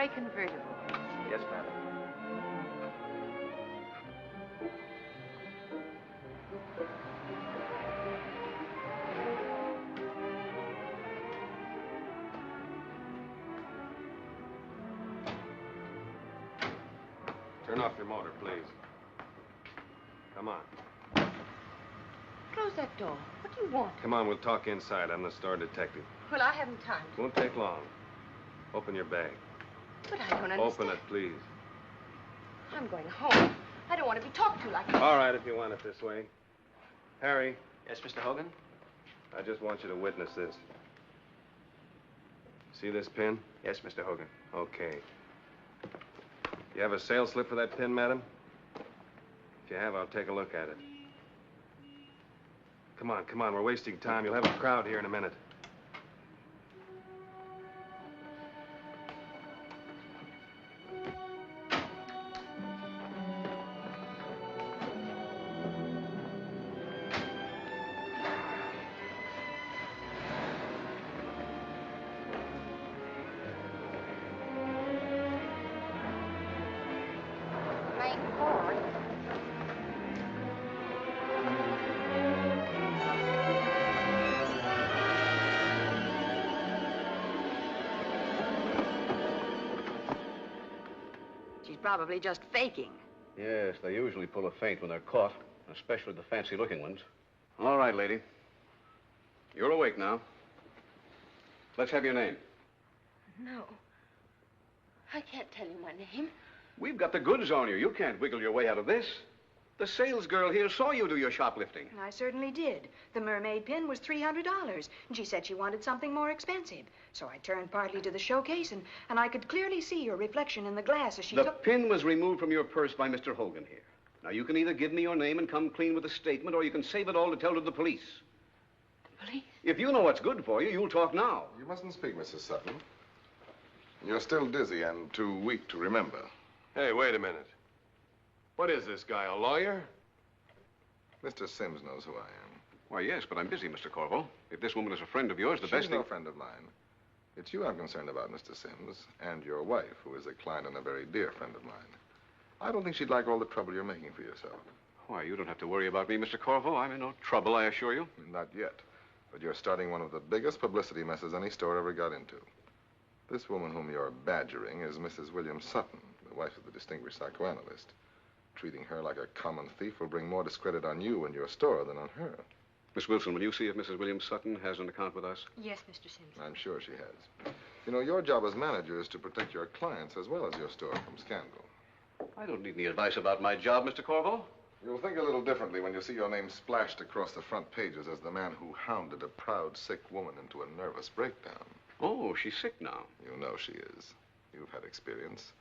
gray convertible. Yes, madam. Turn off your motor, please. Come on. Close that door. What do you want? Come on, we'll talk inside. I'm the store detective. Well, I haven't time. Won't take long. Open your bag. But I don't understand. Open it, please. I'm going home. I don't want to be talked to like that. All right, if you want it this way. Harry. Yes, Mr. Hogan? I just want you to witness this. See this pin? Yes, Mr. Hogan. Okay. You have a sales slip for that pin, madam? If you have, I'll take a look at it. Come on, come on. We're wasting time. You'll have a crowd here in a minute. Probably just faking. Yes, they usually pull a feint when they're caught, especially the fancy-looking ones. All right, lady. You're awake now. Let's have your name. No. I can't tell you my name. We've got the goods on you. You can't wiggle your way out of this. The sales girl here saw you do your shoplifting. I certainly did. The mermaid pin was $300, and she said she wanted something more expensive. So I turned partly to the showcase, and I could clearly see your reflection in the glass as she The pin was removed from your purse by Mr. Hogan here. Now, you can either give me your name and come clean with a statement, or you can save it all to tell to the police. The police? If you know what's good for you, you'll talk now. You mustn't speak, Mrs. Sutton. You're still dizzy and too weak to remember. Hey, wait a minute. What is this guy, a lawyer? Mr. Sims knows who I am. Why, yes, but I'm busy, Mr. Corvo. If this woman is a friend of yours, the best She's thing... no friend of mine. It's you I'm concerned about, Mr. Sims, and your wife, who is a client and a very dear friend of mine. I don't think she'd like all the trouble you're making for yourself. Why, you don't have to worry about me, Mr. Corvo. I'm in no trouble, I assure you. Not yet. But you're starting one of the biggest publicity messes any store ever got into. This woman whom you're badgering is Mrs. William Sutton, the wife of the distinguished psychoanalyst. Treating her like a common thief will bring more discredit on you and your store than on her. Miss Wilson, will you see if Mrs. William Sutton has an account with us? Yes, Mr. Sims. I'm sure she has. You know, your job as manager is to protect your clients as well as your store from scandal. I don't need any advice about my job, Mr. Corvo. You'll think a little differently when you see your name splashed across the front pages as the man who hounded a proud, sick woman into a nervous breakdown. Oh, she's sick now. You know she is. You've had experience.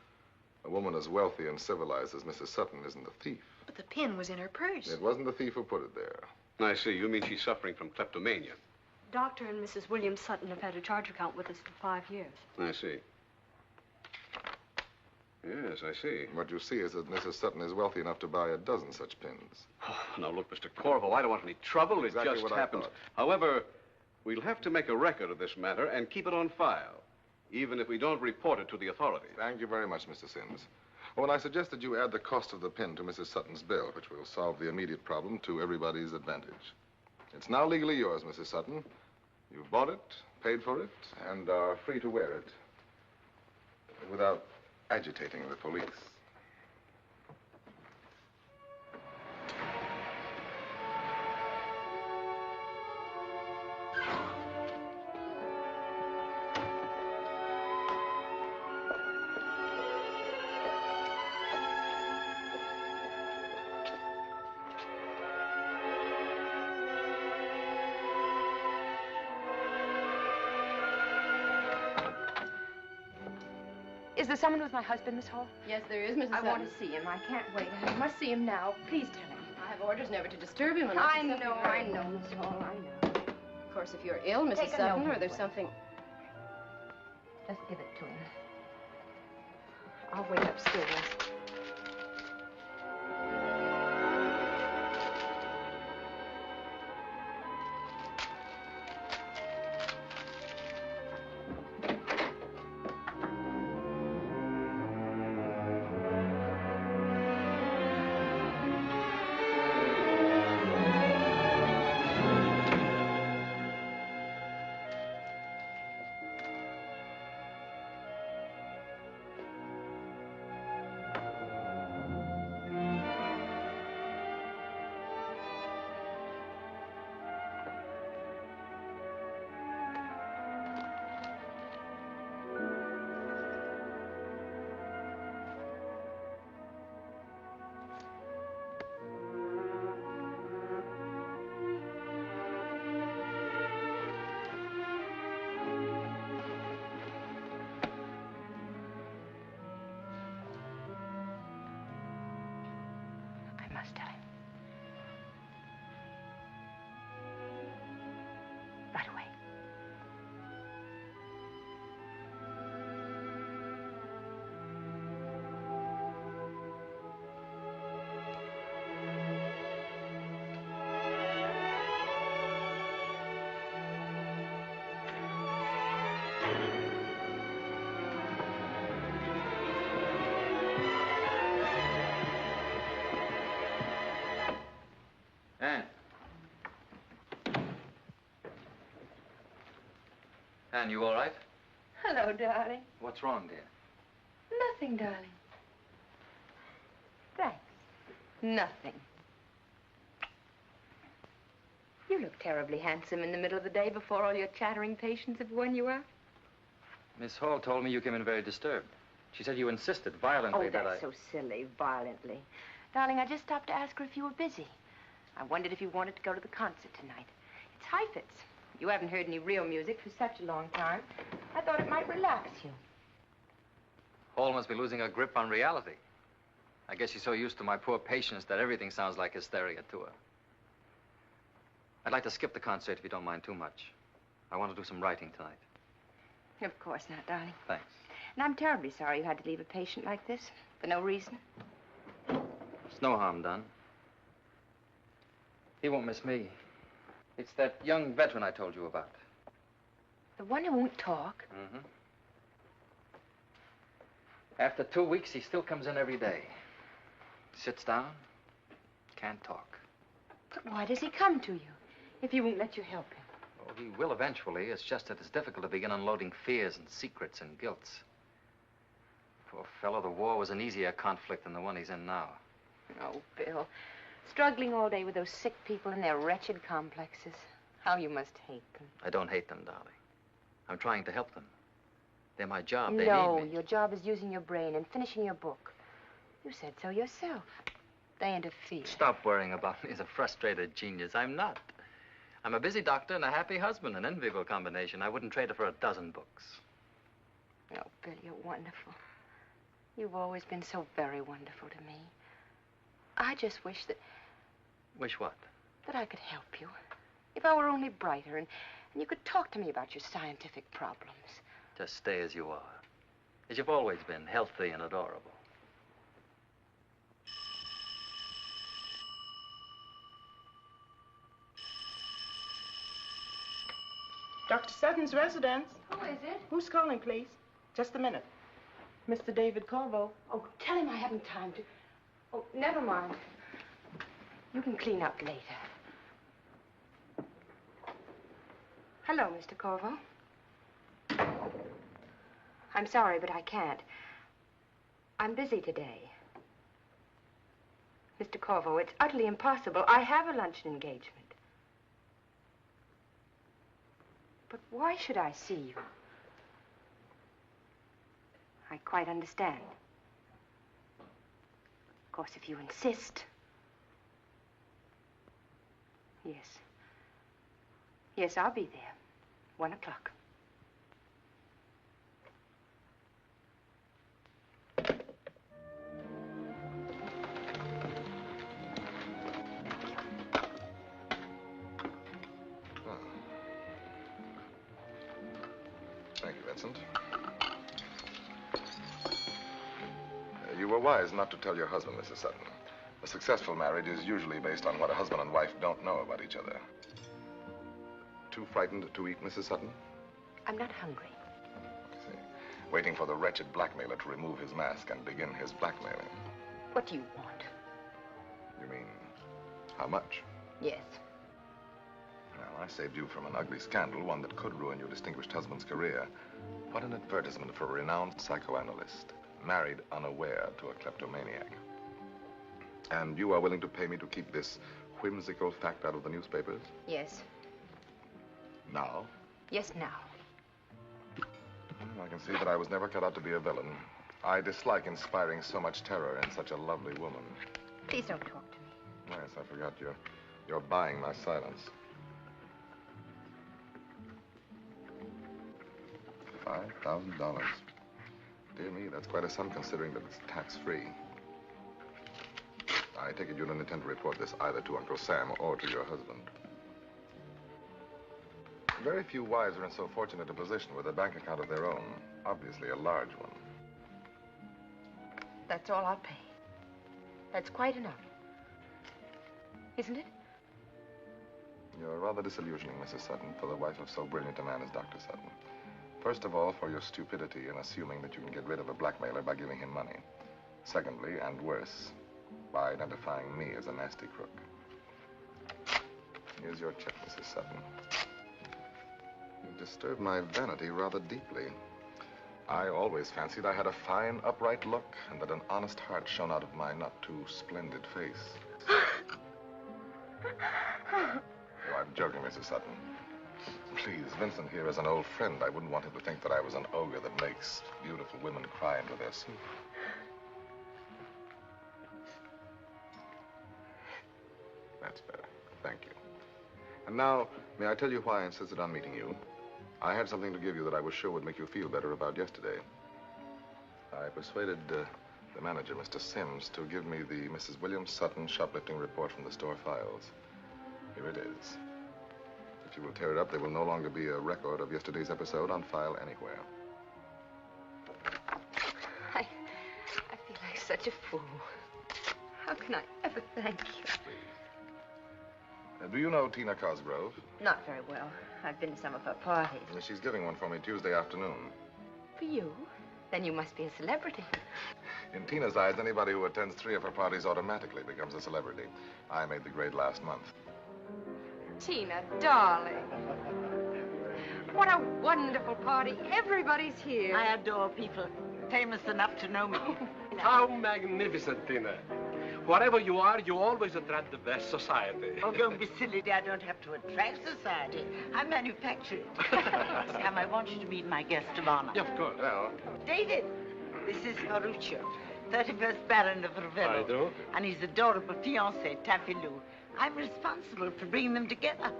A woman as wealthy and civilized as Mrs. Sutton isn't a thief. But the pin was in her purse. It wasn't the thief who put it there. I see. You mean she's suffering from kleptomania. Dr. and Mrs. William Sutton have had a charge account with us for 5 years. I see. Yes, I see. What you see is that Mrs. Sutton is wealthy enough to buy a dozen such pins. Oh, now, look, Mr. Corvo, I don't want any trouble. Exactly It just what I happened. thought. However, we'll have to make a record of this matter and keep it on file, even if we don't report it to the authorities. Thank you very much, Mr. Sims. Oh, and I suggested you add the cost of the pin to Mrs. Sutton's bill, which will solve the immediate problem to everybody's advantage. It's now legally yours, Mrs. Sutton. You've bought it, paid for it, and are free to wear it without agitating the police. Is there someone with my husband, Miss Hall? Yes, there is, Mrs. I Sutton. want to see him. I can't wait. I must see him now. Please tell him. I have orders never to disturb him unless I it's something know, very- Miss Hall, I know. Of course, if you're ill, Mrs. Take a Sutton, note or there's away. something... Just give it to him. I'll wait upstairs. Anne, you all right? Hello, darling. What's wrong, dear? Nothing, darling. Thanks. Nothing. You look terribly handsome in the middle of the day before all your chattering patients have worn you out. Miss Hall told me you came in very disturbed. She said you insisted violently that I... Oh, that's so silly, violently. Darling, I just stopped to ask her if you were busy. I wondered if you wanted to go to the concert tonight. It's Heifetz. You haven't heard any real music for such a long time. I thought it might relax you. Hall must be losing her grip on reality. I guess she's so used to my poor patience that everything sounds like hysteria to her. I'd like to skip the concert if you don't mind too much. I want to do some writing tonight. Of course not, darling. Thanks. And I'm terribly sorry you had to leave a patient like this for no reason. There's no harm done. He won't miss me. It's that young veteran I told you about. The one who won't talk? Mm-hmm. After 2 weeks, he still comes in every day. Sits down, can't talk. But why does he come to you if he won't let you help him? Oh, he will eventually. It's just that it's difficult to begin unloading fears and secrets and guilts. Poor fellow, the war was an easier conflict than the one he's in now. Oh, Bill. Struggling all day with those sick people and their wretched complexes. How you must hate them. I don't hate them, darling. I'm trying to help them. They're my job. They No, need me. your job is using your brain and finishing your book. You said so yourself. They interfere. Stop worrying about me as a frustrated genius. I'm not. I'm a busy doctor and a happy husband, an enviable combination. I wouldn't trade it for a dozen books. Oh, Bill, you're wonderful. You've always been so very wonderful to me. I just wish that... Wish what? That I could help you. If I were only brighter and you could talk to me about your scientific problems. Just stay as you are. As you've always been, healthy and adorable. Dr. Sutton's residence. Who is it? Who's calling, please? Just a minute. Mr. David Corvo. Oh, tell him I haven't time to... Oh, never mind. You can clean up later. Hello, Mr. Corvo. I'm sorry, but I can't. I'm busy today. Mr. Corvo, it's utterly impossible. I have a luncheon engagement. But why should I see you? I quite understand. Of course, if you insist. Yes. Yes, I'll be there. 1 o'clock. Thank you, Vincent. You were wise not to tell your husband, Mrs. Sutton. A successful marriage is usually based on what a husband and wife don't know about each other. Too frightened to eat, Mrs. Sutton? I'm not hungry. I see. Waiting for the wretched blackmailer to remove his mask and begin his blackmailing. What do you want? You mean, how much? Yes. Well, I saved you from an ugly scandal, one that could ruin your distinguished husband's career. What an advertisement for a renowned psychoanalyst, married unaware to a kleptomaniac. And you are willing to pay me to keep this whimsical fact out of the newspapers? Yes. Now? Yes, now. Well, I can see that I was never cut out to be a villain. I dislike inspiring so much terror in such a lovely woman. Please don't talk to me. Yes, I forgot you're buying my silence. $5,000. Dear me, that's quite a sum considering that it's tax-free. I take it you don't intend to report this either to Uncle Sam or to your husband. Very few wives are in so fortunate a position with a bank account of their own, obviously a large one. That's all I'll pay. That's quite enough. Isn't it? You're rather disillusioning, Mrs. Sutton, for the wife of so brilliant a man as Dr. Sutton. First of all, for your stupidity in assuming that you can get rid of a blackmailer by giving him money. Secondly, and worse, by identifying me as a nasty crook. Here's your check, Mrs. Sutton. You disturbed my vanity rather deeply. I always fancied I had a fine, upright look, and that an honest heart shone out of my not too splendid face. Oh, I'm joking, Mrs. Sutton. Please, Vincent here is an old friend. I wouldn't want him to think that I was an ogre that makes beautiful women cry into their soup. That's better. Thank you. And now, may I tell you why I insisted on meeting you? I had something to give you that I was sure would make you feel better about yesterday. I persuaded the manager, Mr. Sims, to give me the Mrs. William Sutton shoplifting report from the store files. Here it is. If you will tear it up, there will no longer be a record of yesterday's episode on file anywhere. I feel like such a fool. How can I ever thank you? Do you know Tina Cosgrove? Not very well. I've been to some of her parties. She's giving one for me Tuesday afternoon. For you? Then you must be a celebrity. In Tina's eyes, anybody who attends 3 of her parties automatically becomes a celebrity. I made the grade last month. Tina, darling. What a wonderful party. Everybody's here. I adore people famous enough to know me. How magnificent, Tina. Wherever you are, you always attract the best society. Oh, don't be silly, dear. I don't have to attract society. I manufacture it. Sam, I want you to meet my guest of honor. Yeah, of course. Well, David, this is Ferruccio, 31st Baron of Ravello. I do. And his adorable fiancée, Taffy Lou. I'm responsible for bringing them together.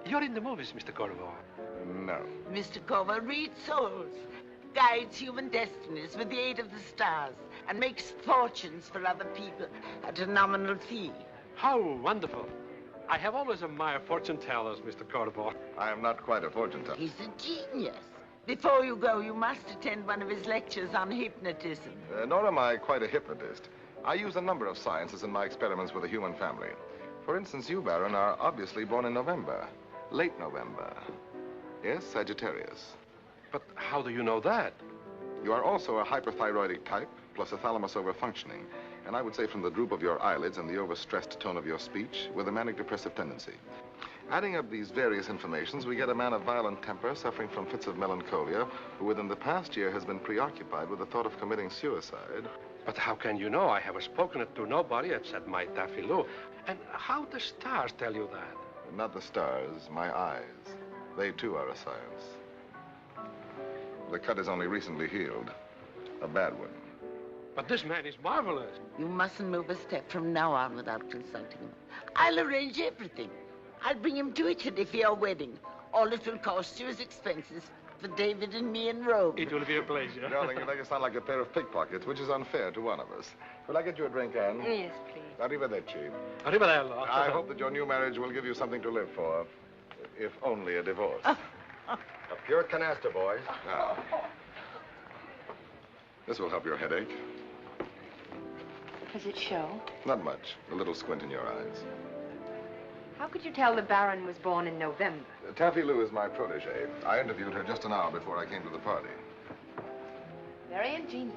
You're in the movies, Mr. Corvo. no. Mr. Corvo reads souls, guides human destinies with the aid of the stars, and makes fortunes for other people at a nominal fee. How wonderful. I have always admired fortune tellers, Mr. Corvo. I am not quite a fortune teller. He's a genius. Before you go, you must attend one of his lectures on hypnotism. Nor am I quite a hypnotist. I use a number of sciences in my experiments with the human family. For instance, you, Baron, are obviously born in November. Late November. Yes, Sagittarius. But how do you know that? You are also a hyperthyroidic type, plus a thalamus overfunctioning. And I would say from the droop of your eyelids and the overstressed tone of your speech, with a manic depressive tendency. Adding up these various informations, we get a man of violent temper suffering from fits of melancholia, who within the past year has been preoccupied with the thought of committing suicide. But how can you know? I have spoken it to nobody except my Taffy Lou. And how the stars tell you that? Not the stars, my eyes. They too are a science. The cut is only recently healed. A bad one. But this man is marvelous. You mustn't move a step from now on without consulting him. I'll arrange everything. I'll bring him to Italy for your wedding. All it will cost you is expenses for David and me in Rome. It will be a pleasure. Darling, you make us sound like a pair of pickpockets, which is unfair to one of us. Will I get you a drink, Anne? Yes, please. Arrivederci. Arrivederci. I hope that your new marriage will give you something to live for, if only a divorce. A pure canaster, boys. Now, this will help your headache. Does it show? Not much. A little squint in your eyes. How could you tell the Baron was born in November? Taffy Lou is my protege. I interviewed her just an hour before I came to the party. Very ingenious.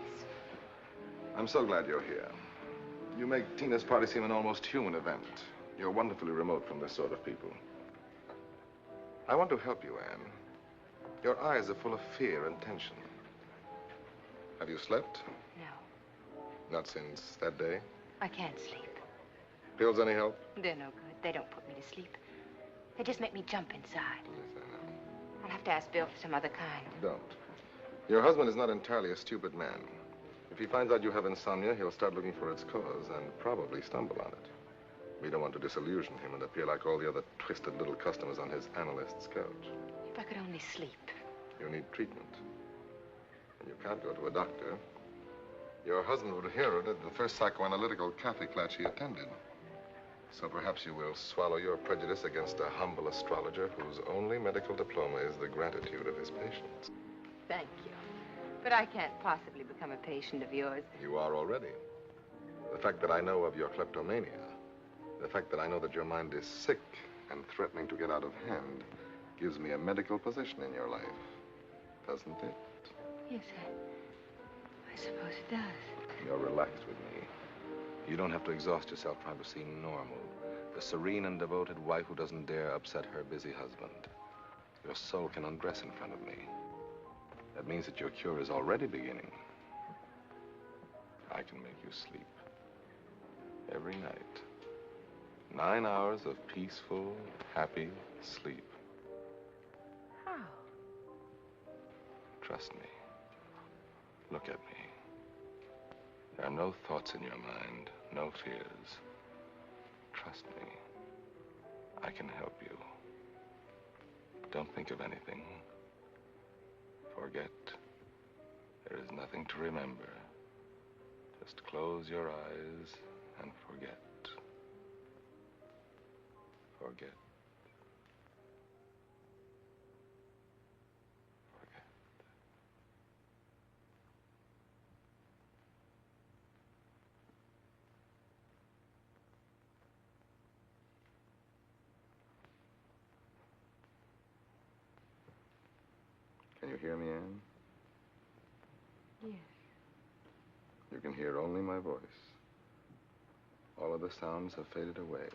I'm so glad you're here. You make Tina's party seem an almost human event. You're wonderfully remote from this sort of people. I want to help you, Anne. Your eyes are full of fear and tension. Have you slept? No, Not since that day? I can't sleep. Pills any help? They're no good. They don't put me to sleep. They just make me jump inside. Yes, I know. I'll have to ask Bill for some other kind. Don't. Your husband is not entirely a stupid man. If he finds out you have insomnia, he'll start looking for its cause and probably stumble on it. We don't want to disillusion him and appear like all the other twisted little customers on his analyst's couch. If I could only sleep. You need treatment. And you can't go to a doctor. Your husband would hear it at the first psychoanalytical Catholic class he attended. So perhaps you will swallow your prejudice against a humble astrologer whose only medical diploma is the gratitude of his patients. Thank you. But I can't possibly become a patient of yours. You are already. The fact that I know of your kleptomania, the fact that I know that your mind is sick and threatening to get out of hand, gives me a medical position in your life, doesn't it? Yes, I suppose it does. You're relaxed with me. You don't have to exhaust yourself trying to seem normal. The serene and devoted wife who doesn't dare upset her busy husband. Your soul can undress in front of me. That means that your cure is already beginning. I can make you sleep. Every night. 9 hours of peaceful, happy sleep. How? Trust me. Look at me. There are no thoughts in your mind, no fears. Trust me. I can help you. Don't think of anything. Forget. There is nothing to remember. Just close your eyes and forget. Forget. Forget. Can you hear me, Anne? Yes. You can hear only my voice. All of the sounds have faded away.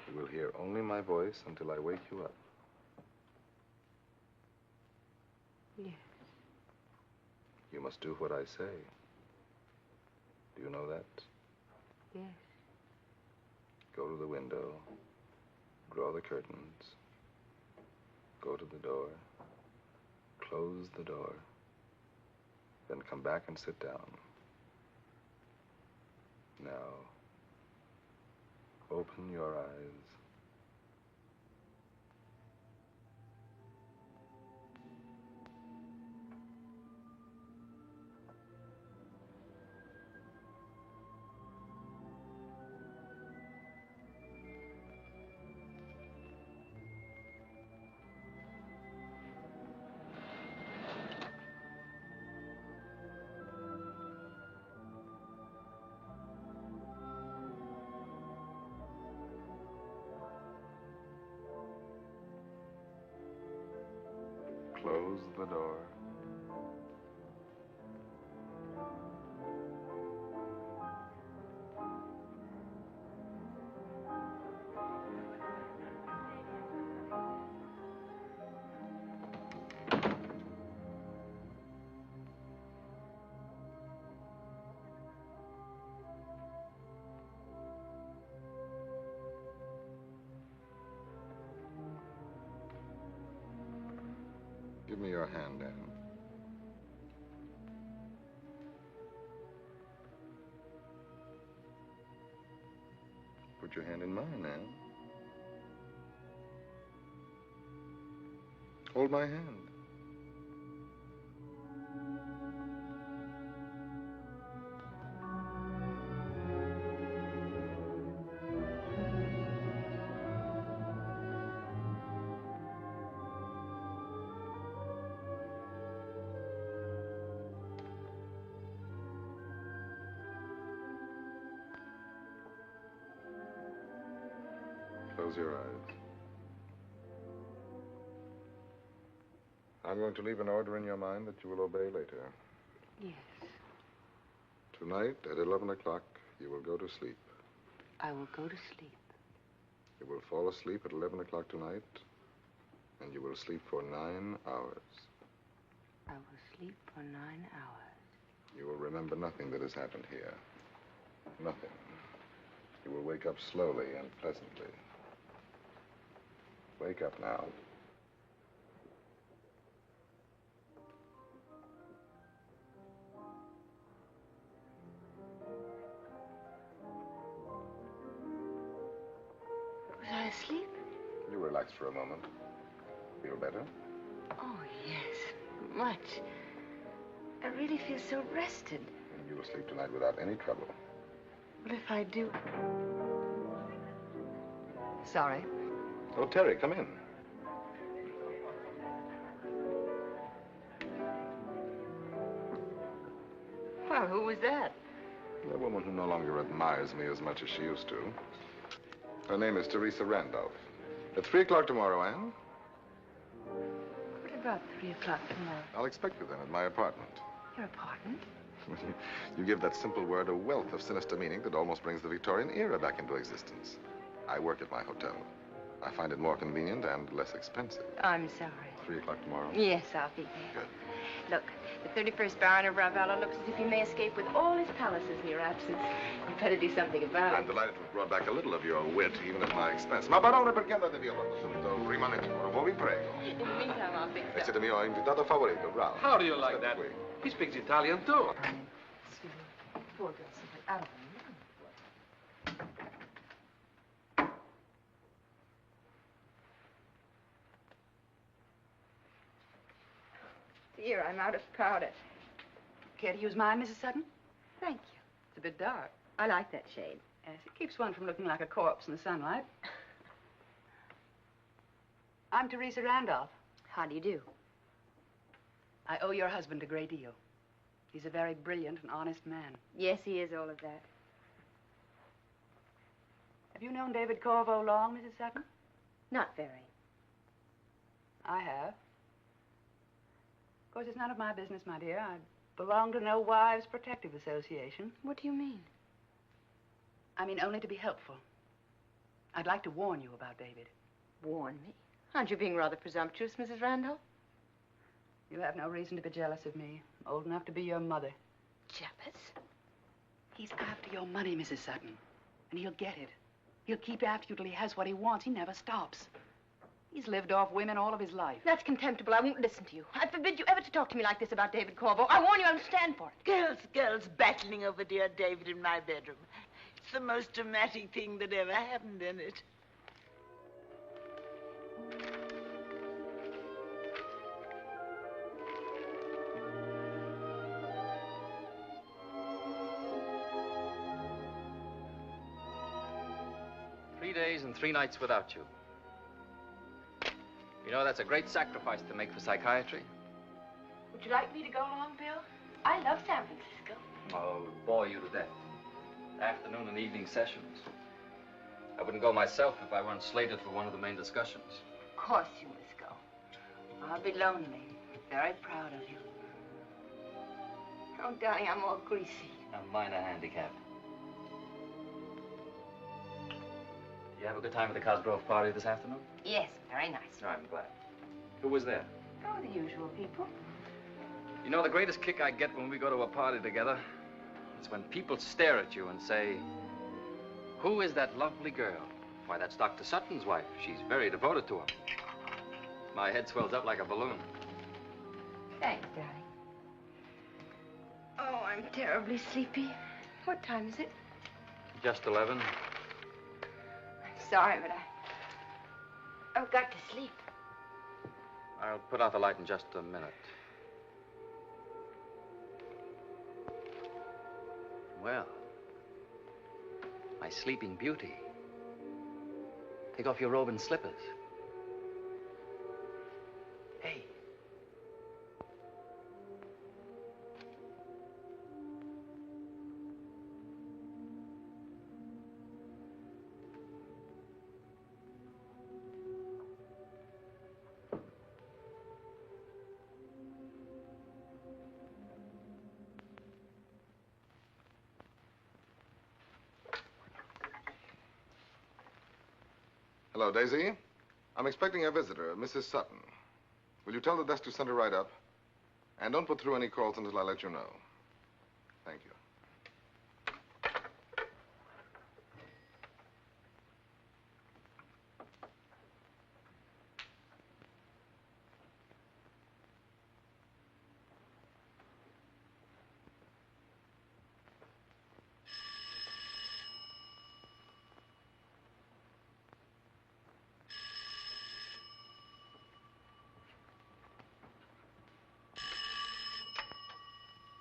You will hear only my voice until I wake you up. Yes. You must do what I say. Do you know that? Yes. Go to the window. Draw the curtains. Go to the door. Close the door. Then come back and sit down. Now, open your eyes. Close the door. Give me your hand, Anne. Put your hand in mine, Anne. Hold my hand. Close your eyes. I'm going to leave an order in your mind that you will obey later. Yes. Tonight, at 11 o'clock, you will go to sleep. I will go to sleep. You will fall asleep at 11 o'clock tonight, and you will sleep for 9 hours. I will sleep for 9 hours. You will remember nothing that has happened here. Nothing. You will wake up slowly and pleasantly. Wake up now. Was I asleep? You relax for a moment. Feel better? Oh, yes. Much. I really feel so rested. And you will sleep tonight without any trouble. What if I do? Sorry. Oh, Terry, come in. Well, who was that? A woman who no longer admires me as much as she used to. Her name is Teresa Randolph. At 3 o'clock tomorrow, Anne? What about 3 o'clock tomorrow? I'll expect you then at my apartment. Your apartment? You give that simple word a wealth of sinister meaning that almost brings the Victorian era back into existence. I work at my hotel. I find it more convenient and less expensive. I'm sorry. 3 o'clock tomorrow? Yes, I'll be there. Good. Look, the 31st Baron of Ravello looks as if he may escape with all his palaces in your absence. You'd better do something about I'm it. delighted to have brought back a little of your wit, even at my expense. Ma barone, perché andate via quando subito? Rimanete, ora, vi prego. In the meantime, I'll fix E it. siete mio invitato favorito, bravo. How do you like State that? qui. He speaks Italian, too. Excuse me. Poor girl, simply out of her mind. Dear, I'm out of powder. Care to use mine, Mrs. Sutton? Thank you. It's a bit dark. I like that shade. Yes, it keeps one from looking like a corpse in the sunlight. I'm Teresa Randolph. How do you do? I owe your husband a great deal. He's a very brilliant and honest man. Yes, he is all of that. Have you known David Corvo long, Mrs. Sutton? Not very. I have. Of course, it's none of my business, my dear. I belong to no Wives Protective Association. What do you mean? I mean only to be helpful. I'd like to warn you about David. Warn me? Aren't you being rather presumptuous, Mrs. Randall? You have no reason to be jealous of me. I'm old enough to be your mother. Jealous? He's after your money, Mrs. Sutton. And he'll get it. He'll keep after you till he has what he wants. He never stops. He's lived off women all of his life. That's contemptible. I won't listen to you. I forbid you ever to talk to me like this about David Corvo. I warn you, I won't stand for it. Girls battling over dear David in my bedroom. It's the most dramatic thing that ever happened in it. Three days and 3 nights without you. You know, that's a great sacrifice to make for psychiatry. Would you like me to go along, Bill? I love San Francisco. Oh, it would bore you to death. Afternoon and evening sessions. I wouldn't go myself if I weren't slated for one of the main discussions. Of course you must go. I'll be lonely. Very proud of you. Oh, darling, I'm all greasy. A minor handicap. Did you have a good time at the Cosgrove party this afternoon? Yes, very nice. I'm glad. Who was there? Oh, the usual people. You know, the greatest kick I get when we go to a party together is when people stare at you and say, "Who is that lovely girl?" Why, that's Dr. Sutton's wife. She's very devoted to him. My head swells up like a balloon. Thanks, darling. Oh, I'm terribly sleepy. What time is it? Just 11. I'm sorry, but I've got to sleep. I'll put out the light in just a minute. Well, my sleeping beauty. Take off your robe and slippers. Hey. Hello, Daisy. I'm expecting a visitor, Mrs. Sutton. Will you tell the desk to send her right up? And don't put through any calls until I let you know. Thank you.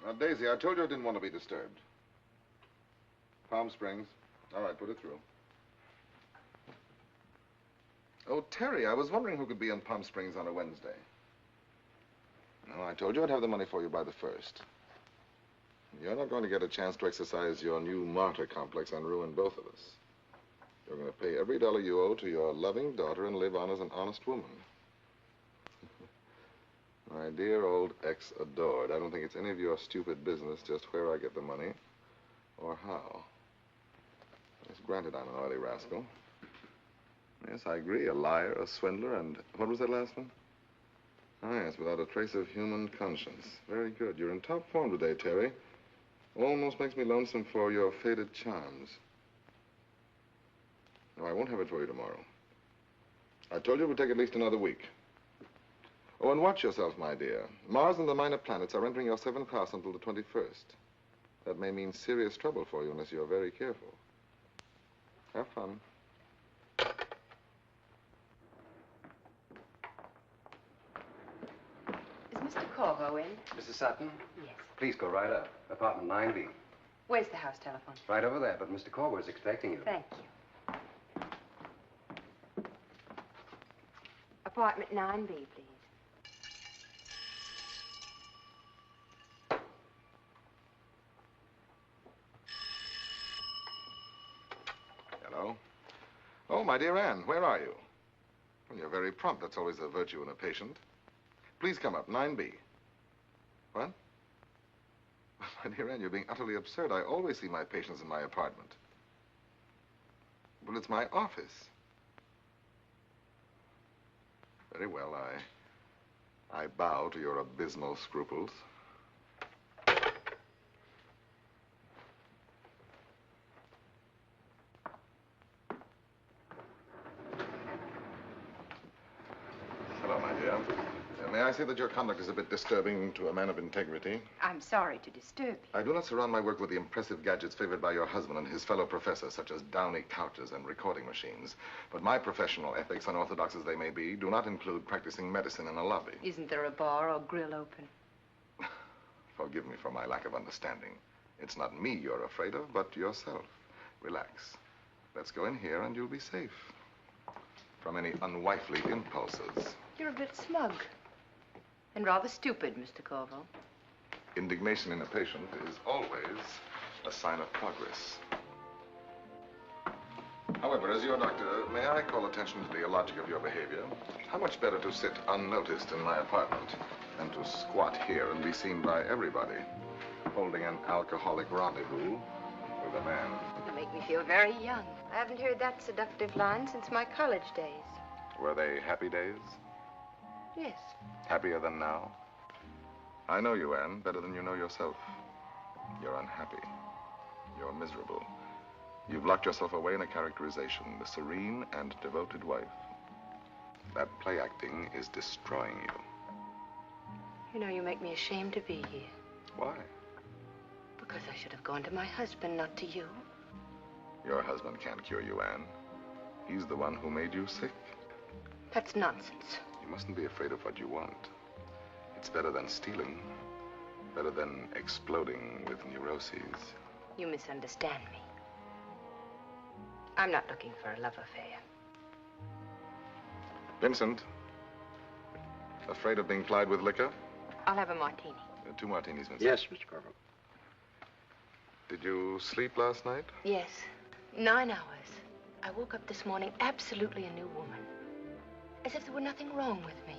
Now, Daisy, I told you I didn't want to be disturbed. Palm Springs. All right, put it through. Oh, Terry, I was wondering who could be in Palm Springs on a Wednesday. No, I told you I'd have the money for you by the 1st. You're not going to get a chance to exercise your new martyr complex and ruin both of us. You're going to pay every dollar you owe to your loving daughter and live on as an honest woman. My dear old ex-adored, I don't think it's any of your stupid business just where I get the money or how. It's granted I'm an oily rascal. Yes, I agree. A liar, a swindler, and what was that last one? Oh, yes, without a trace of human conscience. Very good. You're in top form today, Terry. Almost makes me lonesome for your faded charms. No, I won't have it for you tomorrow. I told you it would take at least another week. Oh, and watch yourself, my dear. Mars and the minor planets are entering your seventh house until the 21st. That may mean serious trouble for you unless you're very careful. Have fun. Is Mr. Corvo in? Mrs. Sutton? Yes. Please go right up. Apartment 9B. Where's the house telephone? Right over there, but Mr. Corvo is expecting you. Thank you. Apartment 9B, please. Hello? Oh, my dear Anne, where are you? Well, you're very prompt. That's always a virtue in a patient. Please come up, 9B. What? My dear Anne, you're being utterly absurd. I always see my patients in my apartment. Well, it's my office. Very well, I bow to your abysmal scruples. Hello, my dear. May I say that your conduct is a bit disturbing to a man of integrity? I'm sorry to disturb you. I do not surround my work with the impressive gadgets favored by your husband and his fellow professors, such as downy couches and recording machines. But my professional ethics, unorthodox as they may be, do not include practicing medicine in a lobby. Isn't there a bar or grill open? Forgive me for my lack of understanding. It's not me you're afraid of, but yourself. Relax. Let's go in here and you'll be safe from any unwifely impulses. You're a bit smug. And rather stupid, Mr. Corvo. Indignation in a patient is always a sign of progress. However, as your doctor, may I call attention to the illogic of your behavior? How much better to sit unnoticed in my apartment than to squat here and be seen by everybody, holding an alcoholic rendezvous with a man. You make me feel very young. I haven't heard that seductive line since my college days. Were they happy days? Yes. Happier than now? I know you, Anne, better than you know yourself. You're unhappy. You're miserable. You've locked yourself away in a characterization, the serene and devoted wife. That play acting is destroying you. You know, you make me ashamed to be here. Why? Because I should have gone to my husband, not to you. Your husband can't cure you, Anne. He's the one who made you sick. That's nonsense. You mustn't be afraid of what you want. It's better than stealing. Better than exploding with neuroses. You misunderstand me. I'm not looking for a love affair. Vincent. Afraid of being plied with liquor? I'll have a martini. 2 martinis, Vincent. Yes, Mr. Corvo. Did you sleep last night? Yes. 9 hours. I woke up this morning absolutely a new woman. As if there were nothing wrong with me.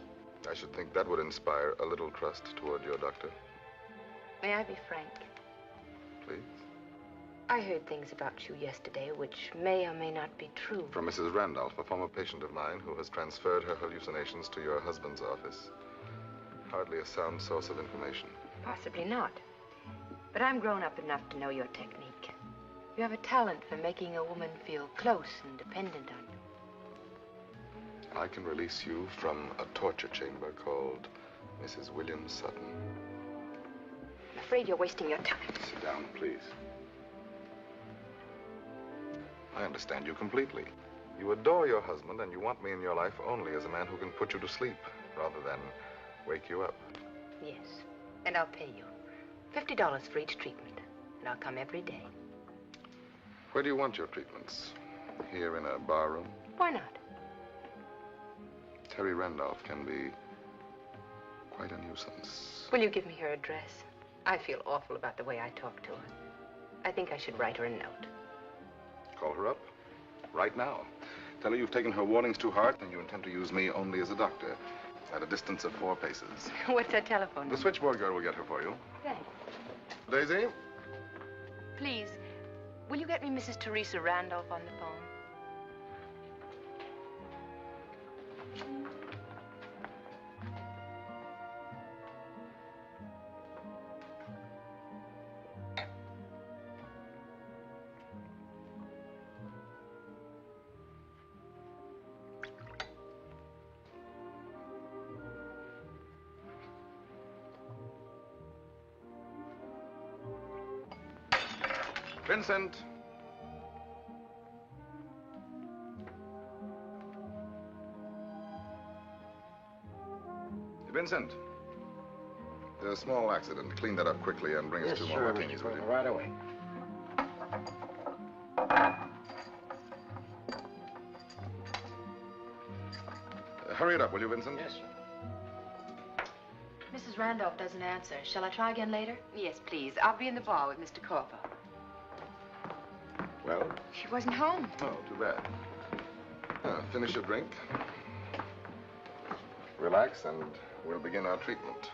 I should think that would inspire a little trust toward your doctor. May I be frank? Please? I heard things about you yesterday which may or may not be true. From Mrs. Randolph, a former patient of mine who has transferred her hallucinations to your husband's office. Hardly a sound source of information. Possibly not. But I'm grown up enough to know your technique. You have a talent for making a woman feel close and dependent on you. I can release you from a torture chamber called Mrs. William Sutton. I'm afraid you're wasting your time. Sit down, please. I understand you completely. You adore your husband, and you want me in your life only as a man who can put you to sleep, rather than wake you up. Yes, and I'll pay you. $50 for each treatment, and I'll come every day. Where do you want your treatments? Here in a bar room? Why not? Terry Randolph can be quite a nuisance. Will you give me her address? I feel awful about the way I talk to her. I think I should write her a note. Call her up. Right now. Tell her you've taken her warnings to heart and you intend to use me only as a doctor. At a distance of 4 paces. What's her telephone number? The switchboard girl will get her for you. Thanks. Daisy? Please, will you get me Mrs. Teresa Randolph on the phone? Vincent. Vincent. There's a small accident. Clean that up quickly and bring us 2 more martinis with you. Right away. Hurry it up, will you, Vincent? Yes, sir. Mrs. Randolph doesn't answer. Shall I try again later? Yes, please. I'll be in the bar with Mr. Corpo. Well? She wasn't home. Oh, too bad. Finish your drink. Relax, and we'll begin our treatment.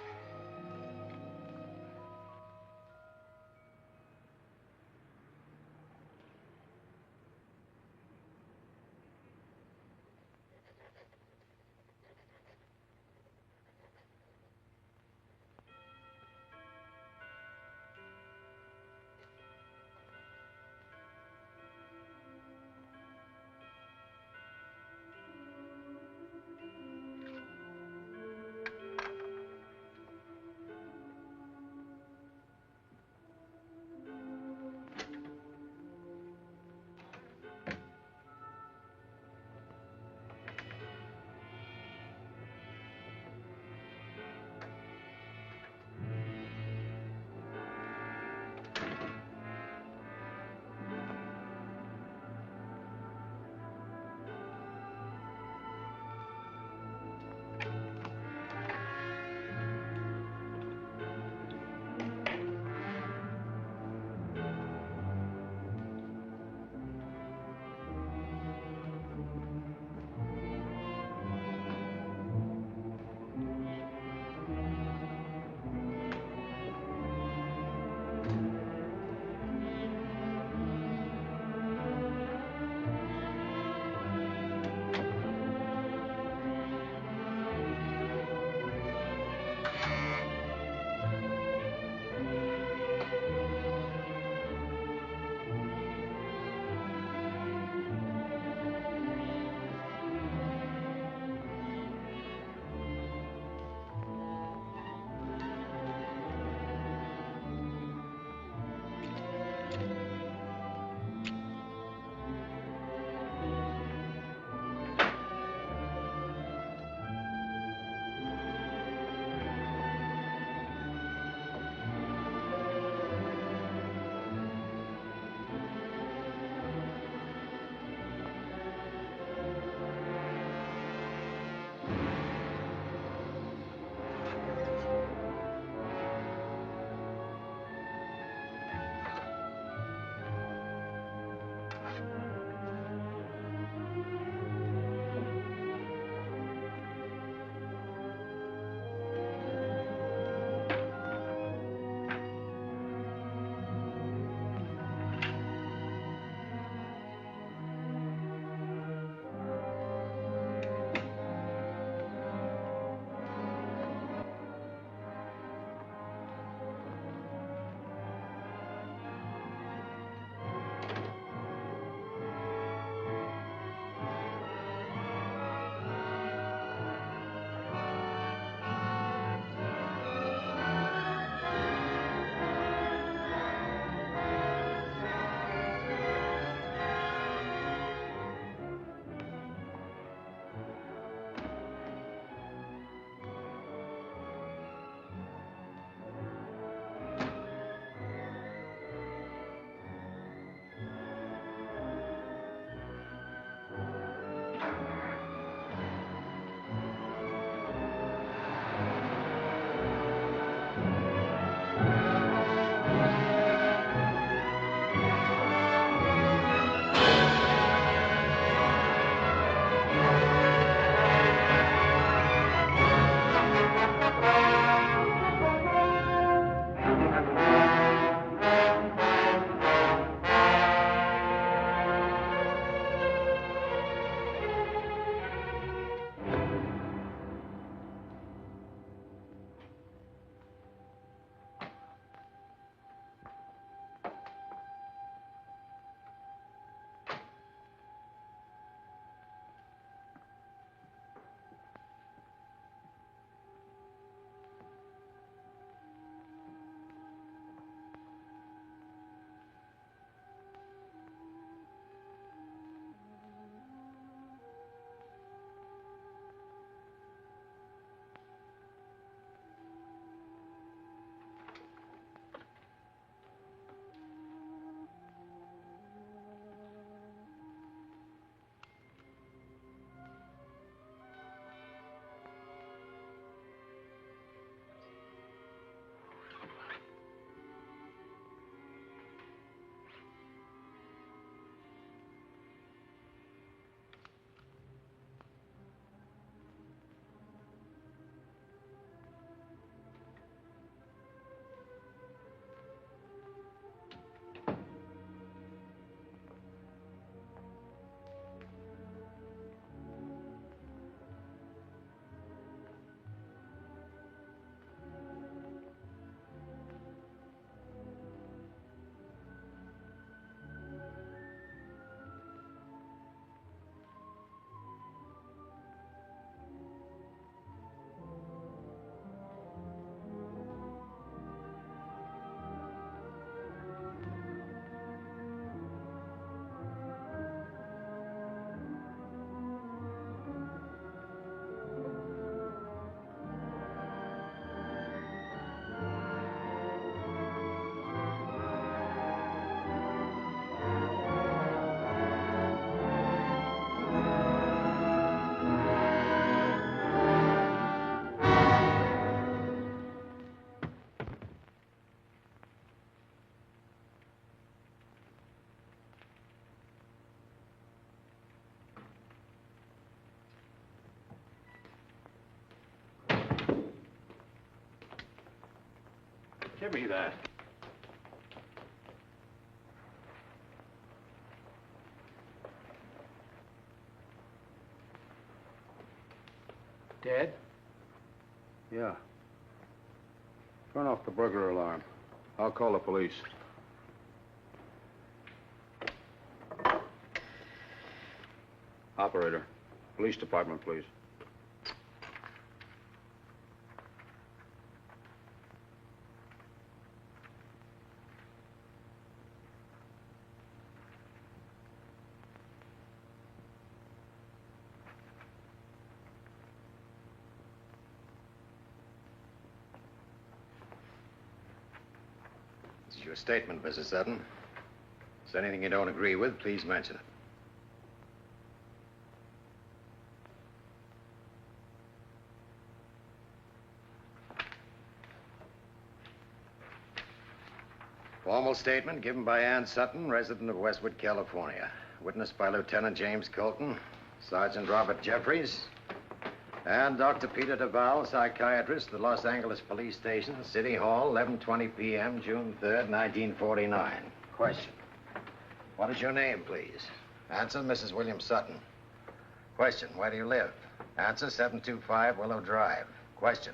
Give me that. Dead? Yeah. Turn off the burglar alarm. I'll call the police. Operator, police department, please. This is your statement, Mrs. Sutton. If there's anything you don't agree with, please mention it. Formal statement given by Ann Sutton, resident of Westwood, California. Witnessed by Lieutenant James Colton, Sergeant Robert Jeffries, and Dr. Peter DeVal, psychiatrist, the Los Angeles Police Station, City Hall, 11:20 p.m., June 3rd, 1949. Question. What is your name, please? Answer, Mrs. William Sutton. Question. Where do you live? Answer, 725 Willow Drive. Question.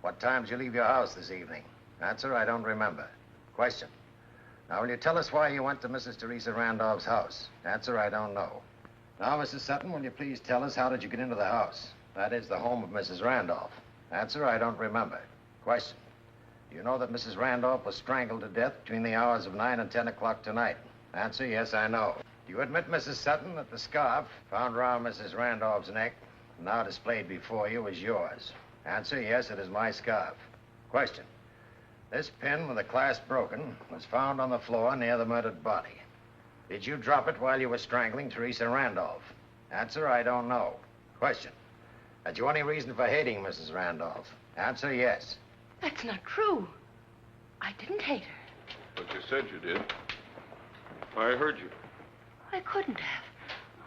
What time did you leave your house this evening? Answer, I don't remember. Question. Now, will you tell us why you went to Mrs. Teresa Randolph's house? Answer, I don't know. Now, Mrs. Sutton, will you please tell us how did you get into the house? That is, the home of Mrs. Randolph. Answer, I don't remember. Question. Do you know that Mrs. Randolph was strangled to death between the hours of 9 and 10 o'clock tonight? Answer, yes, I know. Do you admit, Mrs. Sutton, that the scarf found around Mrs. Randolph's neck, now displayed before you, is yours? Answer, yes, it is my scarf. Question. This pin with the clasp broken was found on the floor near the murdered body. Did you drop it while you were strangling Teresa Randolph? Answer, I don't know. Question. Had you any reason for hating Mrs. Randolph? Answer, yes. That's not true. I didn't hate her. But you said you did. I heard you. I couldn't have.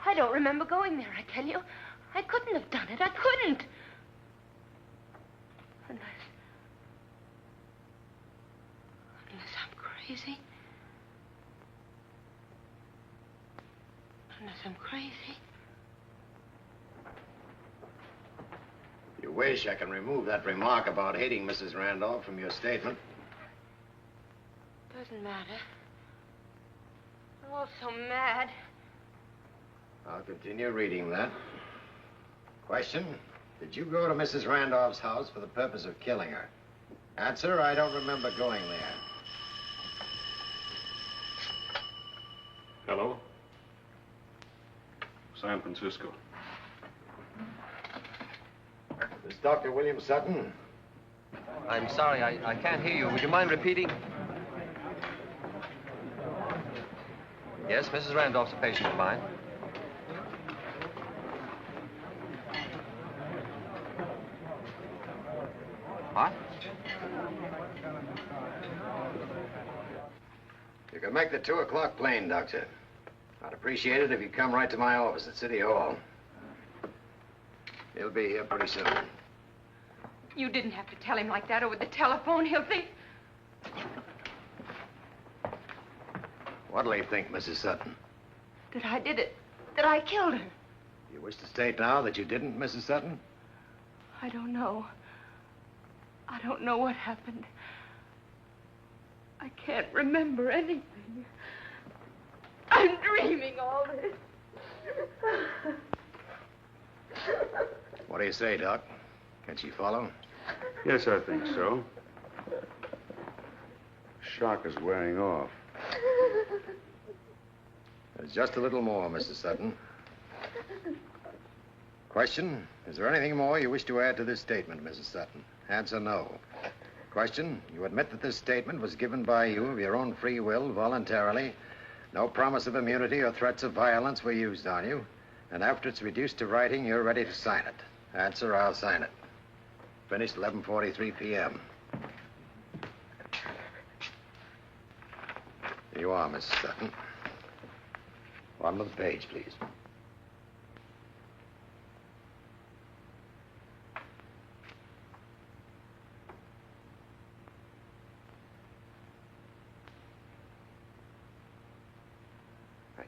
I don't remember going there, I tell you. I couldn't have done it. I couldn't. Unless I'm crazy. Unless I'm crazy. If you wish, I can remove that remark about hating Mrs. Randolph from your statement. Doesn't matter. I'm all so mad. I'll continue reading that. Question. Did you go to Mrs. Randolph's house for the purpose of killing her? Answer, I don't remember going there. Hello? San Francisco. This is Dr. William Sutton. I'm sorry, I can't hear you. Would you mind repeating? Yes, Mrs. Randolph's a patient of mine. What? You can make the 2 o'clock plane, Doctor. I'd appreciate it if you'd come right to my office at City Hall. He'll be here pretty soon. You didn't have to tell him like that over the telephone. He'll think... What'll he think, Mrs. Sutton? that I did it. That I killed her. You wish to state now that you didn't, Mrs. Sutton? I don't know. I don't know what happened. I can't remember anything. I'm dreaming all this. What do you say, Doc? Can she follow? Yes, I think so. Shock is wearing off. There's just a little more, Mrs. Sutton. Question, is there anything more you wish to add to this statement, Mrs. Sutton? Answer, no. Question, you admit that this statement was given by you of your own free will, voluntarily. No promise of immunity or threats of violence were used on you. And after it's reduced to writing, you're ready to sign it. Answer, I'll sign it. Finished 11:43 p.m. Here you are, Mrs. Sutton. Bottom of the page, please.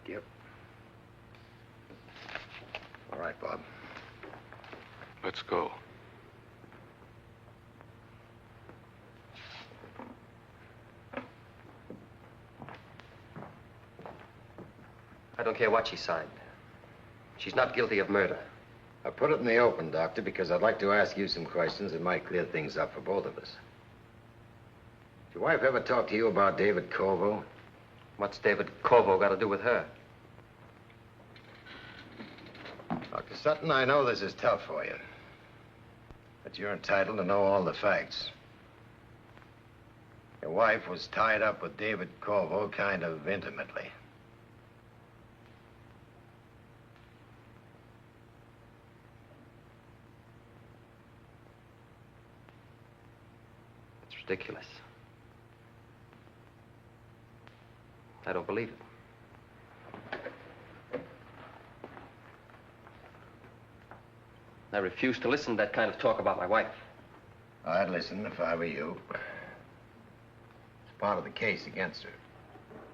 you. All right, Bob. Let's go. I don't care what she signed. She's not guilty of murder. I put it in the open, Doctor, because I'd like to ask you some questions that might clear things up for both of us. Did your wife ever talk to you about David Corvo? What's David Corvo got to do with her? Dr. Sutton, I know this is tough for you, but you're entitled to know all the facts. Your wife was tied up with David Corvo kind of intimately. It's ridiculous. I don't believe it. I refuse to listen to that kind of talk about my wife. I'd listen if I were you. It's part of the case against her.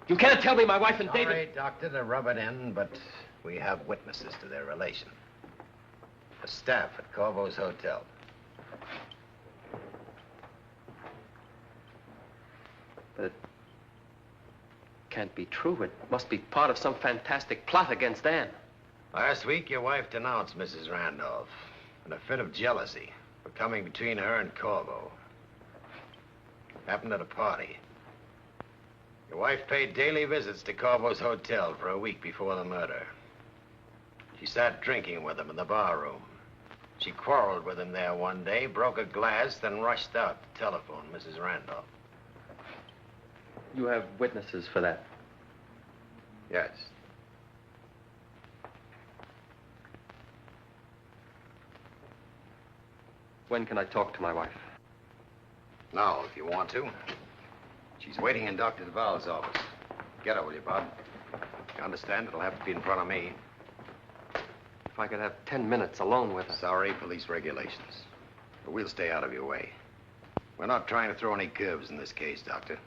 You can't tell me my wife and David... Sorry, Doctor, to rub it in, but we have witnesses to their relation. The staff at Corvo's hotel. But it can't be true. It must be part of some fantastic plot against Anne. Last week, your wife denounced Mrs. Randolph in a fit of jealousy for coming between her and Corvo. Happened at a party. Your wife paid daily visits to Corvo's hotel for a week before the murder. She sat drinking with him in the bar room. She quarreled with him there one day, broke a glass, then rushed out to telephone Mrs. Randolph. You have witnesses for that? Yes. When can I talk to my wife? Now, if you want to. She's waiting in Dr. Duval's office. Get her, will you, Bob? You understand? It'll have to be in front of me. If I could have 10 minutes alone with her. Sorry, police regulations. But we'll stay out of your way. We're not trying to throw any curves in this case, Doctor.